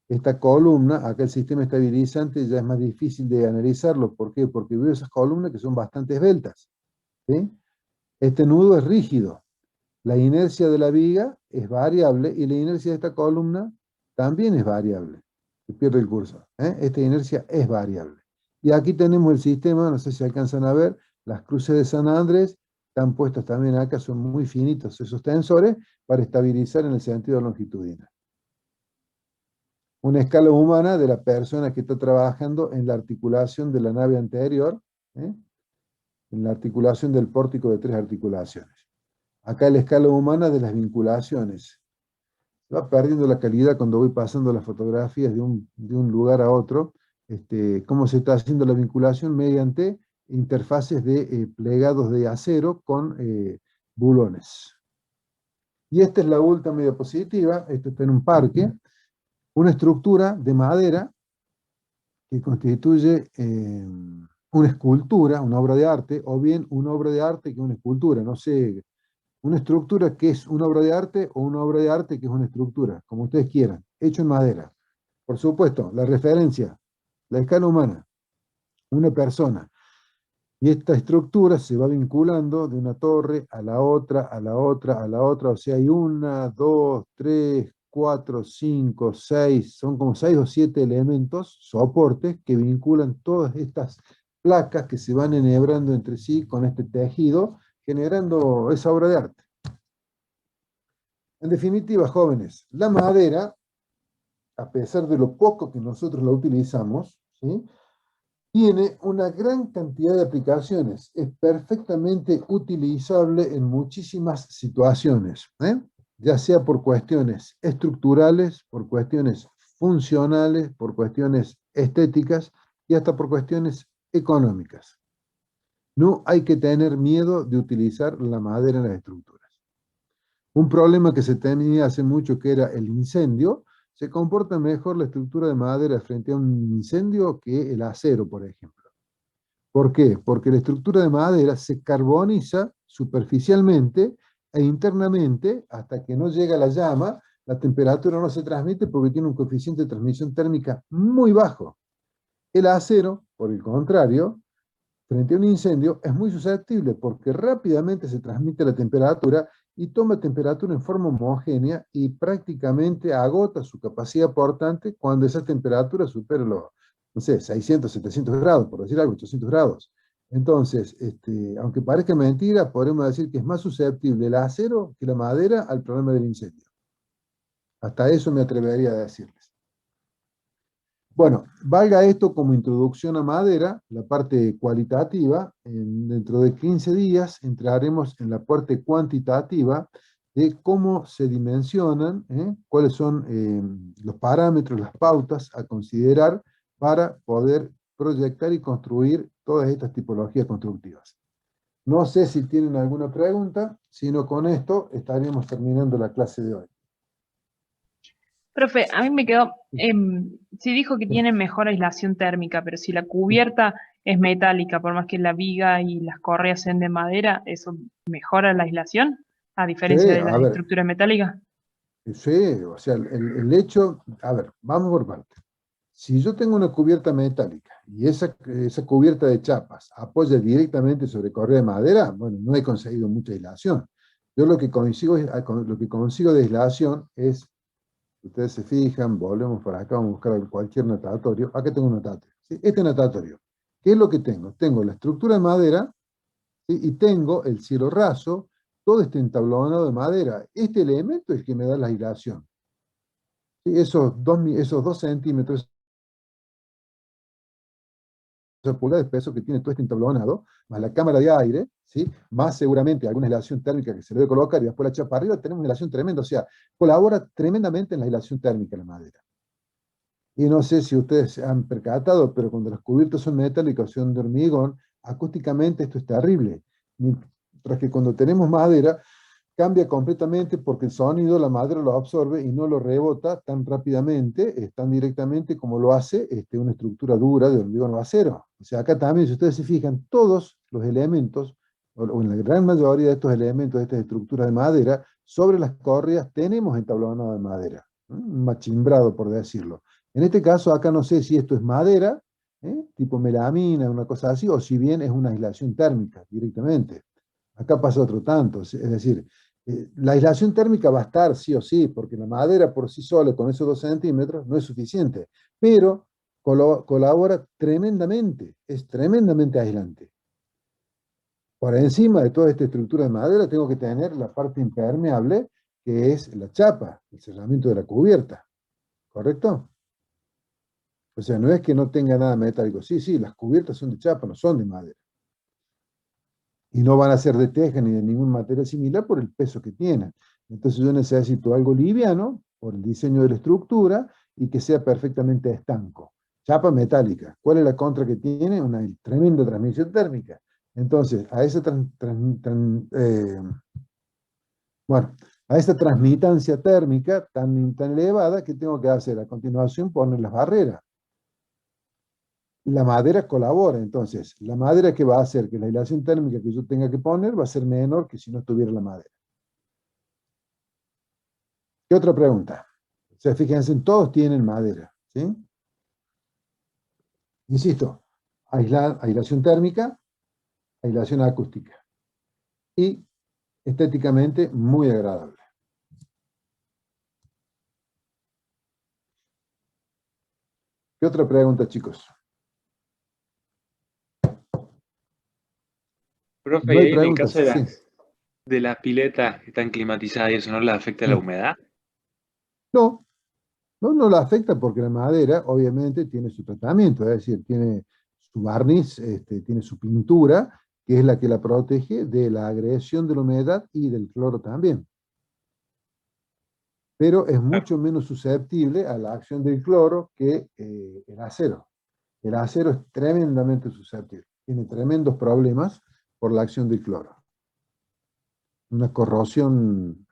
esta columna, acá el sistema estabilizante ya es más difícil de analizarlo. ¿Por qué? Porque veo esas columnas que son bastante esbeltas, ¿sí? Este nudo es rígido. La inercia de la viga es variable y la inercia de esta columna también es variable. Se pierde el curso. Esta inercia es variable. Y aquí tenemos el sistema, no sé si alcanzan a ver, las cruces de San Andrés están puestas también acá, son muy finitos esos tensores para estabilizar en el sentido longitudinal. Una escala humana de la persona que está trabajando en la articulación de la nave anterior, en la articulación del pórtico de 3 articulaciones. Acá la escala humana de las vinculaciones. Va perdiendo la calidad cuando voy pasando las fotografías de un lugar a otro, cómo se está haciendo la vinculación mediante interfaces de plegados de acero con bulones. Y esta es la última diapositiva, esto está en un parque, una estructura de madera que constituye una escultura, una obra de arte, o bien una obra de arte que es una escultura, no sé, una estructura que es una obra de arte o una obra de arte que es una estructura, como ustedes quieran, hecho en madera. Por supuesto, la referencia, la escala humana, una persona. Y esta estructura se va vinculando de una torre a la otra, a la otra, a la otra. O sea, hay 1, 2, 3, 4, 5, 6, son como 6 o 7 elementos, soportes, que vinculan todas estas placas que se van enhebrando entre sí con este tejido, generando esa obra de arte. En definitiva, jóvenes, la madera, a pesar de lo poco que nosotros la utilizamos, ¿sí?, tiene una gran cantidad de aplicaciones. Es perfectamente utilizable en muchísimas situaciones, ya sea por cuestiones estructurales, por cuestiones funcionales, por cuestiones estéticas y hasta por cuestiones económicas. No hay que tener miedo de utilizar la madera en las estructuras. Un problema que se tenía hace mucho, que era el incendio, se comporta mejor la estructura de madera frente a un incendio que el acero, por ejemplo. ¿Por qué? Porque la estructura de madera se carboniza superficialmente e internamente hasta que no llega la llama, la temperatura no se transmite porque tiene un coeficiente de transmisión térmica muy bajo. El acero, por el contrario, frente a un incendio, es muy susceptible porque rápidamente se transmite la temperatura y toma temperatura en forma homogénea y prácticamente agota su capacidad portante cuando esa temperatura supera los, no sé, 600, 700 grados, por decir algo, 800 grados. Entonces, aunque parezca mentira, podemos decir que es más susceptible el acero que la madera al problema del incendio. Hasta eso me atrevería a decirles. Bueno, valga esto como introducción a madera, la parte cualitativa. Dentro de 15 días entraremos en la parte cuantitativa de cómo se dimensionan, cuáles son los parámetros, las pautas a considerar para poder proyectar y construir todas estas tipologías constructivas. No sé si tienen alguna pregunta, sino con esto estaríamos terminando la clase de hoy.
Profe, a mí me quedó, sí dijo que tiene mejor aislación térmica, pero si la cubierta es metálica, por más que la viga y las correas sean de madera, ¿eso mejora la aislación? A diferencia
Sí,
de
a
las
ver,
estructuras metálicas.
sí, o sea, el hecho, a ver, vamos por partes. Si yo tengo una cubierta metálica y esa cubierta de chapas apoya directamente sobre correa de madera, bueno, no he conseguido mucha aislación. Yo lo que consigo de aislación es, ustedes se fijan, volvemos para acá, vamos a buscar cualquier natatorio. Acá tengo un natatorio. ¿Sí? Este natatorio, ¿qué es lo que tengo? Tengo la estructura de madera, ¿sí? Y tengo el cielo raso, todo este entablonado de madera. Este elemento es el que me da la aislación. ¿Sí? Esos 2 centímetros, pulgadas de peso que tiene todo este entablonado, más la cámara de aire, ¿sí? Más seguramente alguna aislación térmica que se le debe colocar y después la chapa arriba, tenemos una aislación tremenda, o sea, colabora tremendamente en la aislación térmica la madera. Y no sé si ustedes se han percatado, pero cuando los cubiertos son metálicos, son de hormigón, acústicamente esto es terrible. Mientras que cuando tenemos madera, cambia completamente porque el sonido la madera lo absorbe y no lo rebota tan rápidamente, tan directamente como lo hace una estructura dura de hormigón o acero. O sea, acá también, si ustedes se fijan, todos los elementos, o en la gran mayoría de estos elementos, de estas estructuras de madera, sobre las correas tenemos entablonado de madera, un machimbrado por decirlo. En este caso, acá no sé si esto es madera, tipo melamina, una cosa así, o si bien es una aislación térmica directamente. Acá pasa otro tanto, es decir, la aislación térmica va a estar sí o sí, porque la madera por sí sola, con esos 2 centímetros, no es suficiente, pero colabora tremendamente, es tremendamente aislante. Por encima de toda esta estructura de madera tengo que tener la parte impermeable, que es la chapa, el cerramiento de la cubierta, ¿correcto? O sea, no es que no tenga nada metálico. Sí, las cubiertas son de chapa, no son de madera. Y no van a ser de teja ni de ningún material similar por el peso que tienen. Entonces yo necesito algo liviano por el diseño de la estructura y que sea perfectamente estanco. Chapa metálica. ¿Cuál es la contra que tiene? Una tremenda transmisión térmica. Entonces, a esa a esta transmitancia térmica tan elevada, ¿qué tengo que hacer? A continuación, poner las barreras. La madera colabora, entonces, la madera que va a hacer que la aislación térmica que yo tenga que poner va a ser menor que si no estuviera la madera. ¿Qué otra pregunta? O sea, fíjense, todos tienen madera, ¿sí? Insisto, aislación térmica, aislación acústica. Y estéticamente muy agradable. ¿Qué otra pregunta, chicos?
Profe,
No
¿y
hay
ahí en el
preguntas,
caso
sí.
de las piletas que están climatizadas y eso no les afecta la humedad?
No, no la afecta porque la madera obviamente tiene su tratamiento, es decir, tiene su barniz, tiene su pintura, que es la que la protege de la agresión de la humedad y del cloro también. Pero es mucho menos susceptible a la acción del cloro que el acero. El acero es tremendamente susceptible, tiene tremendos problemas por la acción del cloro. Una corrosión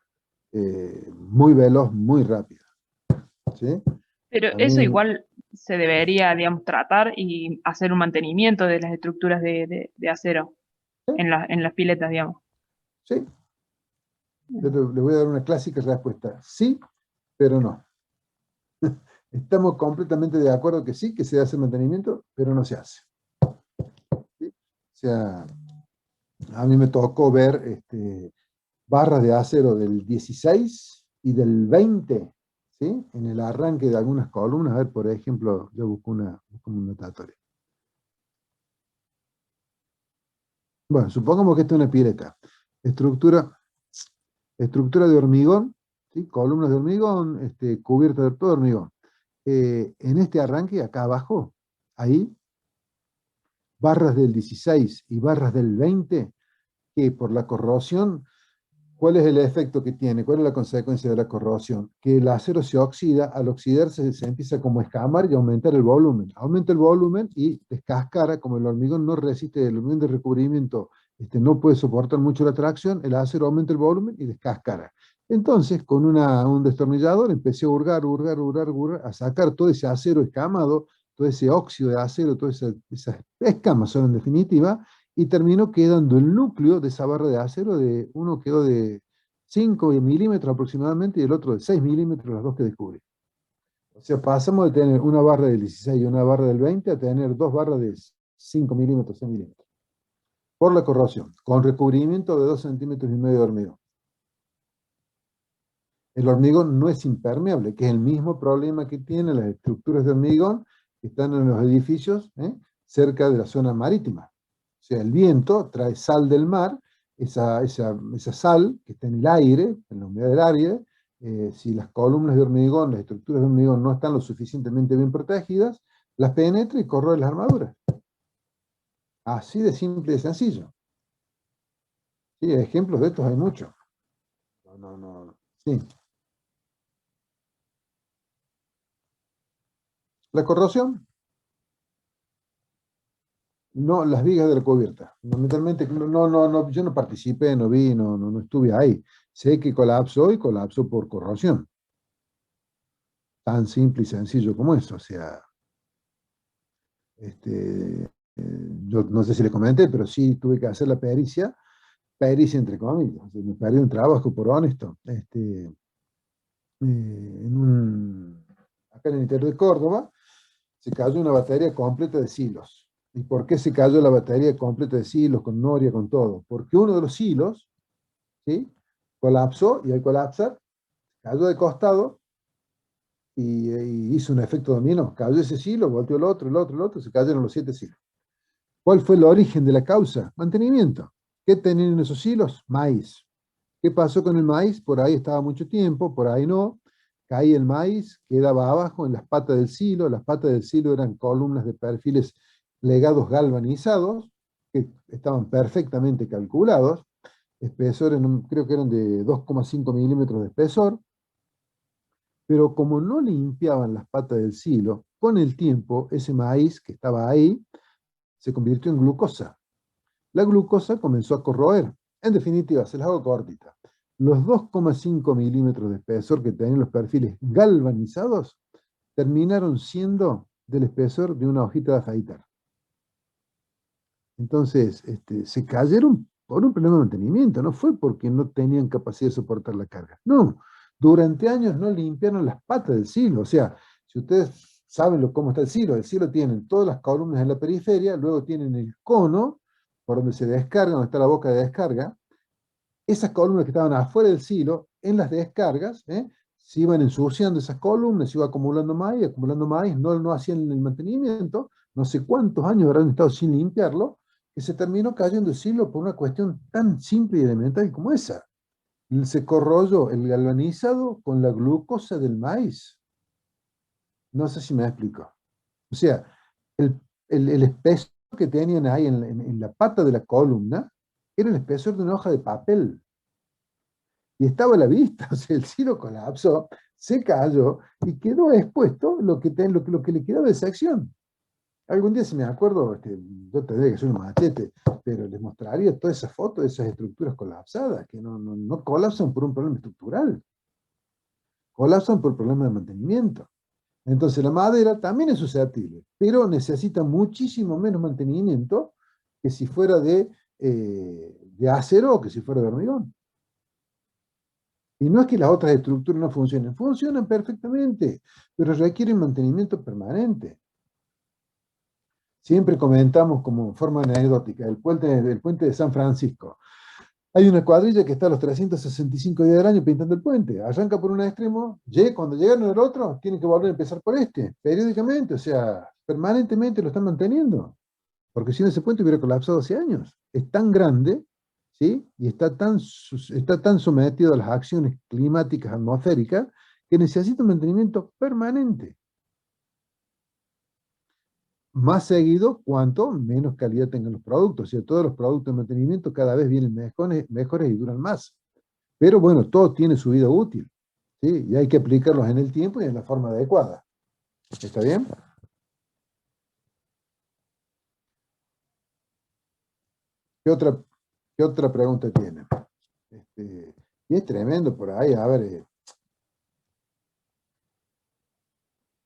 muy veloz, muy rápida. ¿Sí?
Pero eso
También,
igual se debería, digamos, tratar y hacer un mantenimiento de las estructuras de acero en las piletas, digamos.
sí, yo le voy a dar una clásica respuesta. Sí, pero no. Estamos completamente de acuerdo que sí, que se hace mantenimiento, pero no se hace. ¿Sí? O sea, a mí me tocó ver barras de acero del 16 y del 20, ¿sí? En el arranque de algunas columnas. A ver, por ejemplo, yo busco un notatorio. Bueno, supongamos que esta es una pileta. Estructura de hormigón, ¿sí? Columnas de hormigón, cubierta de todo hormigón. En este arranque, acá abajo, ahí, barras del 16 y barras del 20, que por la corrosión, ¿cuál es el efecto que tiene? ¿Cuál es la consecuencia de la corrosión? Que el acero se oxida, al oxidarse se empieza como a escamar y aumentar el volumen. Aumenta el volumen y descascara, como el hormigón no resiste, el hormigón de recubrimiento no puede soportar mucho la tracción, el acero aumenta el volumen y descascara. Entonces, con un destornillador empecé a hurgar, a sacar todo ese acero escamado, todo ese óxido de acero, todas esas escamas son en definitiva, y terminó quedando el núcleo de esa barra de acero, uno quedó de 5 milímetros aproximadamente y el otro de 6 milímetros, las dos que descubrí. O sea, pasamos de tener una barra del 16 y una barra del 20 a tener dos barras de 5 milímetros, 6 milímetros. Por la corrosión, con recubrimiento de 2,5 centímetros de hormigón. El hormigón no es impermeable, que es el mismo problema que tienen las estructuras de hormigón que están en los edificios cerca de la zona marítima. O sea, el viento trae sal del mar, esa sal que está en el aire, en la humedad del aire, si las columnas de hormigón, las estructuras de hormigón no están lo suficientemente bien protegidas, las penetra y corroe las armaduras. Así de simple y sencillo. Sí, ejemplos de estos hay muchos. Sí. La corrosión. No, las vigas de la cubierta. Fundamentalmente, yo no participé, no vi, no estuve ahí. Sé que colapsó y colapsó por corrosión. Tan simple y sencillo como eso. O sea, yo no sé si le comenté, pero sí tuve que hacer la pericia entre comillas. O sea, me perdí un trabajo por honesto. Acá en el interior de Córdoba se cayó una batería completa de silos. ¿Y por qué se cayó la batería completa de silos, con noria, con todo? Porque uno de los silos, ¿sí?, colapsó, y al colapsar cayó de costado y hizo un efecto dominó. Cayó ese silo, volteó el otro, se cayeron los 7 silos. ¿Cuál fue el origen de la causa? Mantenimiento. ¿Qué tenían esos silos? Maíz. ¿Qué pasó con el maíz? Por ahí estaba mucho tiempo, por ahí no. Caía el maíz, quedaba abajo en las patas del silo. Las patas del silo eran columnas de perfiles plegados galvanizados, que estaban perfectamente calculados. Espesor, creo que eran de 2,5 milímetros de espesor. Pero como no limpiaban las patas del silo, con el tiempo ese maíz que estaba ahí se convirtió en glucosa. La glucosa comenzó a corroer. En definitiva, se las hago cortita. Los 2,5 milímetros de espesor que tenían los perfiles galvanizados terminaron siendo del espesor de una hojita de afeitar. Entonces, se cayeron por un problema de mantenimiento, no fue porque no tenían capacidad de soportar la carga. No, durante años no limpiaron las patas del silo. O sea, si ustedes saben cómo está el silo tiene todas las columnas en la periferia, luego tienen el cono, por donde se descarga, donde está la boca de descarga. Esas columnas que estaban afuera del silo, en las descargas, se iban ensuciando esas columnas, se iba acumulando maíz, no hacían el mantenimiento, no sé cuántos años habrán estado sin limpiarlo, que se terminó cayendo el silo por una cuestión tan simple y elemental como esa. Se corroyó el galvanizado con la glucosa del maíz. No sé si me explico. O sea, el espesor que tenían ahí en la pata de la columna era el espesor de una hoja de papel. Y estaba a la vista, o sea, el silo colapsó, se cayó y quedó expuesto lo que le quedaba de sección. Algún día, si me acuerdo, yo tendría que ser un machete, pero les mostraría todas esas fotos de esas estructuras colapsadas, que no colapsan por un problema estructural, colapsan por problemas de mantenimiento. Entonces la madera también es susceptible, pero necesita muchísimo menos mantenimiento que si fuera de acero o que si fuera de hormigón. Y no es que las otras estructuras no funcionen, funcionan perfectamente, pero requieren mantenimiento permanente. Siempre comentamos como forma anecdótica el puente de San Francisco. Hay una cuadrilla que está a los 365 días del año pintando el puente. Arranca por un extremo, cuando llegan al otro, tienen que volver a empezar por periódicamente, o sea, permanentemente lo están manteniendo. Porque si no, ese puente hubiera colapsado hace años. Es tan grande, ¿sí?, y está tan sometido a las acciones climáticas atmosféricas que necesita un mantenimiento permanente. Más seguido, cuanto menos calidad tengan los productos. O sea, todos los productos de mantenimiento cada vez vienen mejores y duran más. Pero bueno, todo tiene su vida útil, ¿sí? Y hay que aplicarlos en el tiempo y en la forma adecuada. ¿Está bien? ¿Qué otra pregunta tienen? Y es tremendo por ahí. A ver,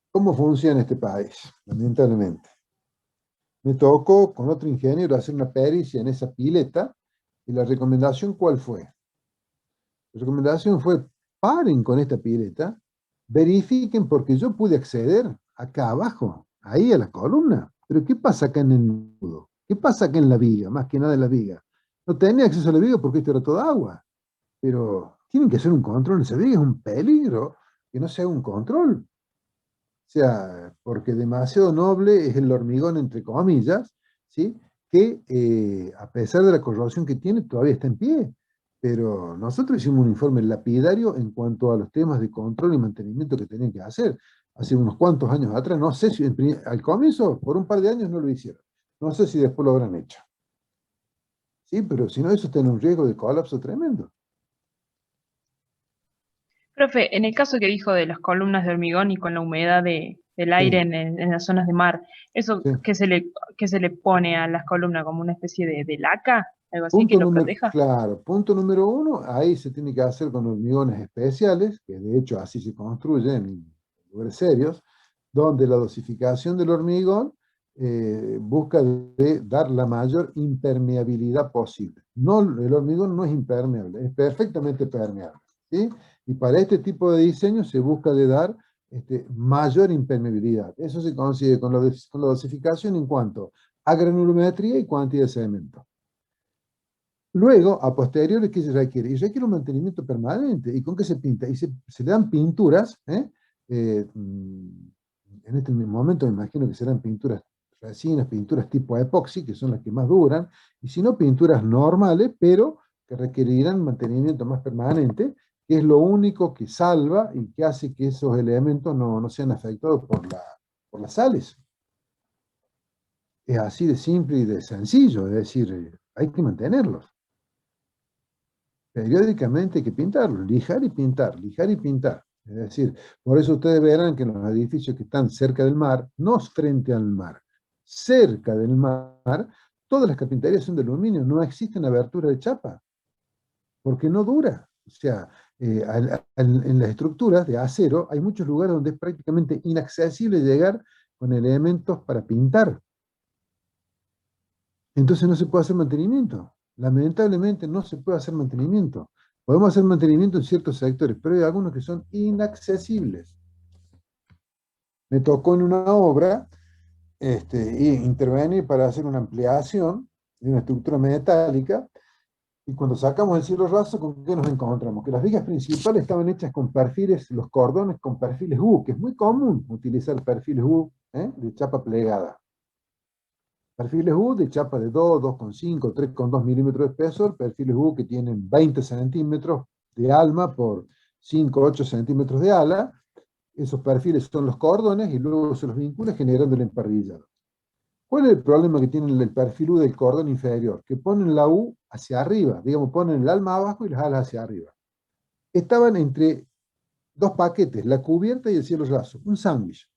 ¿cómo funciona este país? Lamentablemente. Me tocó con otro ingeniero hacer una pericia en esa pileta, y la recomendación, ¿cuál fue? La recomendación fue: paren con esta pileta, verifiquen, porque yo pude acceder acá abajo, ahí a la columna, pero ¿qué pasa acá en el nudo? ¿Qué pasa acá en la viga? Más que nada en la viga. No tenía acceso a la viga porque esto era toda agua, pero tienen que hacer un control. Esa viga es un peligro que no se haga un control. O sea, porque demasiado noble es el hormigón, entre comillas, ¿sí?, que a pesar de la corrosión que tiene, todavía está en pie. Pero nosotros hicimos un informe lapidario en cuanto a los temas de control y mantenimiento que tenían que hacer. Hace unos cuantos años atrás, no sé si al comienzo, por un par de años no lo hicieron. No sé si después lo habrán hecho. Sí, pero si no, eso tiene un riesgo de colapso tremendo.
Profe, en el caso que dijo de las columnas de hormigón y con la humedad del aire
Sí.
en las zonas de mar, ¿eso
Sí.
qué se le pone a las columnas? ¿Como una especie de laca? ¿Algo así que lo proteja?
Claro, punto número uno, ahí se tiene que hacer con hormigones especiales, que de hecho así se construyen en lugares serios, donde la dosificación del hormigón busca de dar la mayor impermeabilidad posible. No, el hormigón no es impermeable, es perfectamente permeable, ¿sí? Y para este tipo de diseño se busca de dar mayor impermeabilidad. Eso se consigue con la dosificación en cuanto a granulometría y cantidad de cemento. Luego, a posteriori, ¿qué se requiere? Y requiere un mantenimiento permanente. ¿Y con qué se pinta? Y se le dan pinturas, en este momento me imagino que serán pinturas resinas, pinturas tipo epoxi, que son las que más duran, y si no, pinturas normales, pero que requerirán mantenimiento más permanente, que es lo único que salva y que hace que esos elementos no sean afectados por las sales. Es así de simple y de sencillo, es decir, hay que mantenerlos. Periódicamente hay que pintarlo, lijar y pintar, lijar y pintar. Es decir, por eso ustedes verán que los edificios que están cerca del mar, no frente al mar, cerca del mar, todas las carpinterías son de aluminio, no existen aberturas de chapa, porque no dura. O sea, en las estructuras de acero hay muchos lugares donde es prácticamente inaccesible llegar con elementos para pintar. Entonces no se puede hacer mantenimiento. Lamentablemente no se puede hacer mantenimiento. Podemos hacer mantenimiento en ciertos sectores, pero hay algunos que son inaccesibles. Me tocó en una obra intervenir para hacer una ampliación de una estructura metálica, y cuando sacamos el cielo raso, ¿con qué nos encontramos? Que las vigas principales estaban hechas con perfiles, los cordones con perfiles U, que es muy común utilizar perfiles U de chapa plegada. Perfiles U de chapa de 2, 2,5, 3,2 milímetros de espesor, perfiles U que tienen 20 centímetros de alma por 5, 8 centímetros de ala. Esos perfiles son los cordones y luego se los vincula generando el emparrillado. ¿Cuál es el problema que tiene el perfil U del cordón inferior? Que ponen la U hacia arriba, digamos, ponen el alma abajo y las alas hacia arriba. Estaban entre dos paquetes, la cubierta y el cielo raso, un sándwich.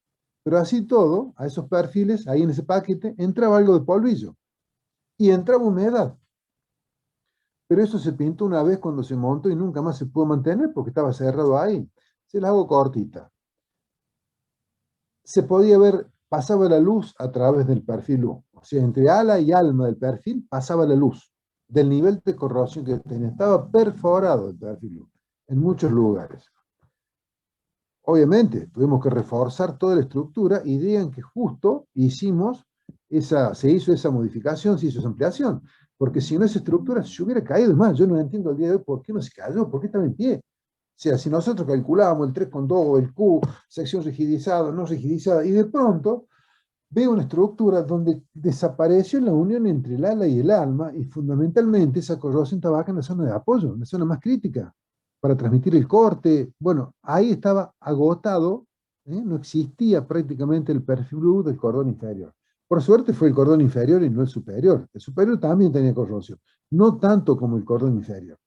Pero así todo, a esos perfiles, ahí en ese paquete, entraba algo de polvillo. Y entraba humedad. Pero eso se pintó una vez cuando se montó y nunca más se pudo mantener porque estaba cerrado ahí. Se las hago cortita. Se podía ver, pasaba la luz a través del perfil U. O sea, entre ala y alma del perfil pasaba la luz. Del nivel de corrosión que tenía. Estaba perforado el perfil U. En muchos lugares. Obviamente, tuvimos que reforzar toda la estructura y digan que justo se hizo esa modificación, se hizo esa ampliación, porque si no esa estructura se hubiera caído. Más, yo no entiendo al día de hoy por qué no se cayó, por qué estaba en pie. O sea, si nosotros calculábamos el 3,2, el Q, sección rigidizada, no rigidizada, y de pronto veo una estructura donde desapareció la unión entre el ala y el alma, y fundamentalmente esa corrosión estaba acá en la zona de apoyo, en la zona más crítica, para transmitir el corte. Bueno, ahí estaba agotado, no existía prácticamente el perfil U del cordón inferior. Por suerte fue el cordón inferior y no el superior. El superior también tenía corrosión, no tanto como el cordón inferior.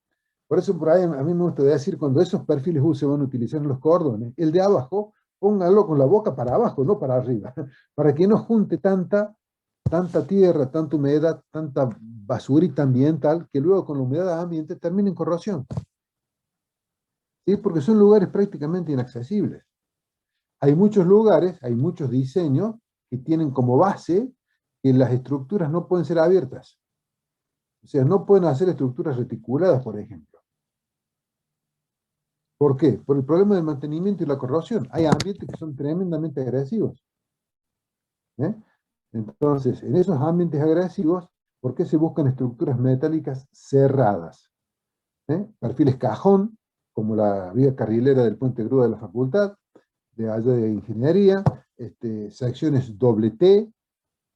Por eso por ahí a mí me gusta decir, cuando esos perfiles U se van a utilizar en los cordones, el de abajo, pónganlo con la boca para abajo, no para arriba, para que no junte tanta tierra, tanta humedad, tanta basurita ambiental, que luego con la humedad ambiente termina en corrosión. ¿Sí? Porque son lugares prácticamente inaccesibles. Hay muchos lugares, hay muchos diseños que tienen como base que las estructuras no pueden ser abiertas. O sea, no pueden hacer estructuras reticuladas, por ejemplo. ¿Por qué? Por el problema del mantenimiento y la corrosión. Hay ambientes que son tremendamente agresivos. Entonces, en esos ambientes agresivos, ¿por qué se buscan estructuras metálicas cerradas? Perfiles cajón, como la vía carrilera del Puente Grúa de la Facultad, de allá de Ingeniería, secciones doble T,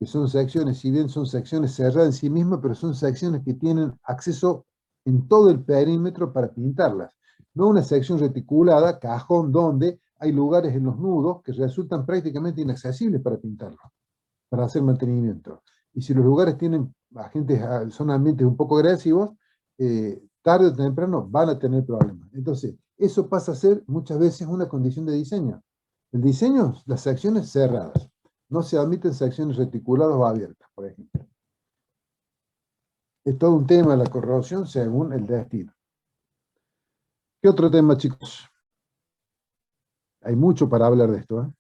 que son secciones, si bien son secciones cerradas en sí mismas, pero son secciones que tienen acceso en todo el perímetro para pintarlas. No una sección reticulada, cajón, donde hay lugares en los nudos que resultan prácticamente inaccesibles para pintarlo, para hacer mantenimiento. Y si los lugares tienen son ambientes un poco agresivos, tarde o temprano van a tener problemas. Entonces, eso pasa a ser muchas veces una condición de diseño. El diseño, las secciones cerradas. No se admiten secciones reticuladas o abiertas, por ejemplo. Es todo un tema la corrosión según el destino. ¿Qué otro tema, chicos? Hay mucho para hablar de esto, ¿eh?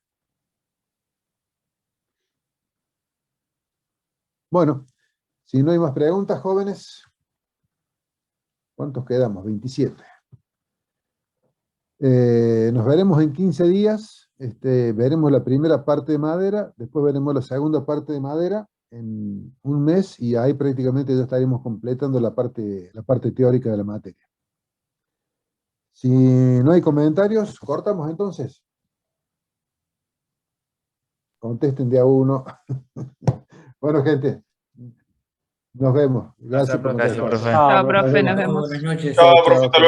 Bueno, si no hay más preguntas, jóvenes, ¿cuántos quedamos? 27. Nos veremos en 15 días. Veremos la primera parte de madera, después veremos la segunda parte de madera en un mes y ahí prácticamente ya estaremos completando la parte teórica de la materia. Si no hay comentarios, cortamos entonces. Contesten de a uno. Bueno, gente, nos vemos. Gracias por la
Gracias, profe.
atención.
Chao,
Chao, profe, nos
vemos.
vemos.
Buenas noches.
Chao, profe.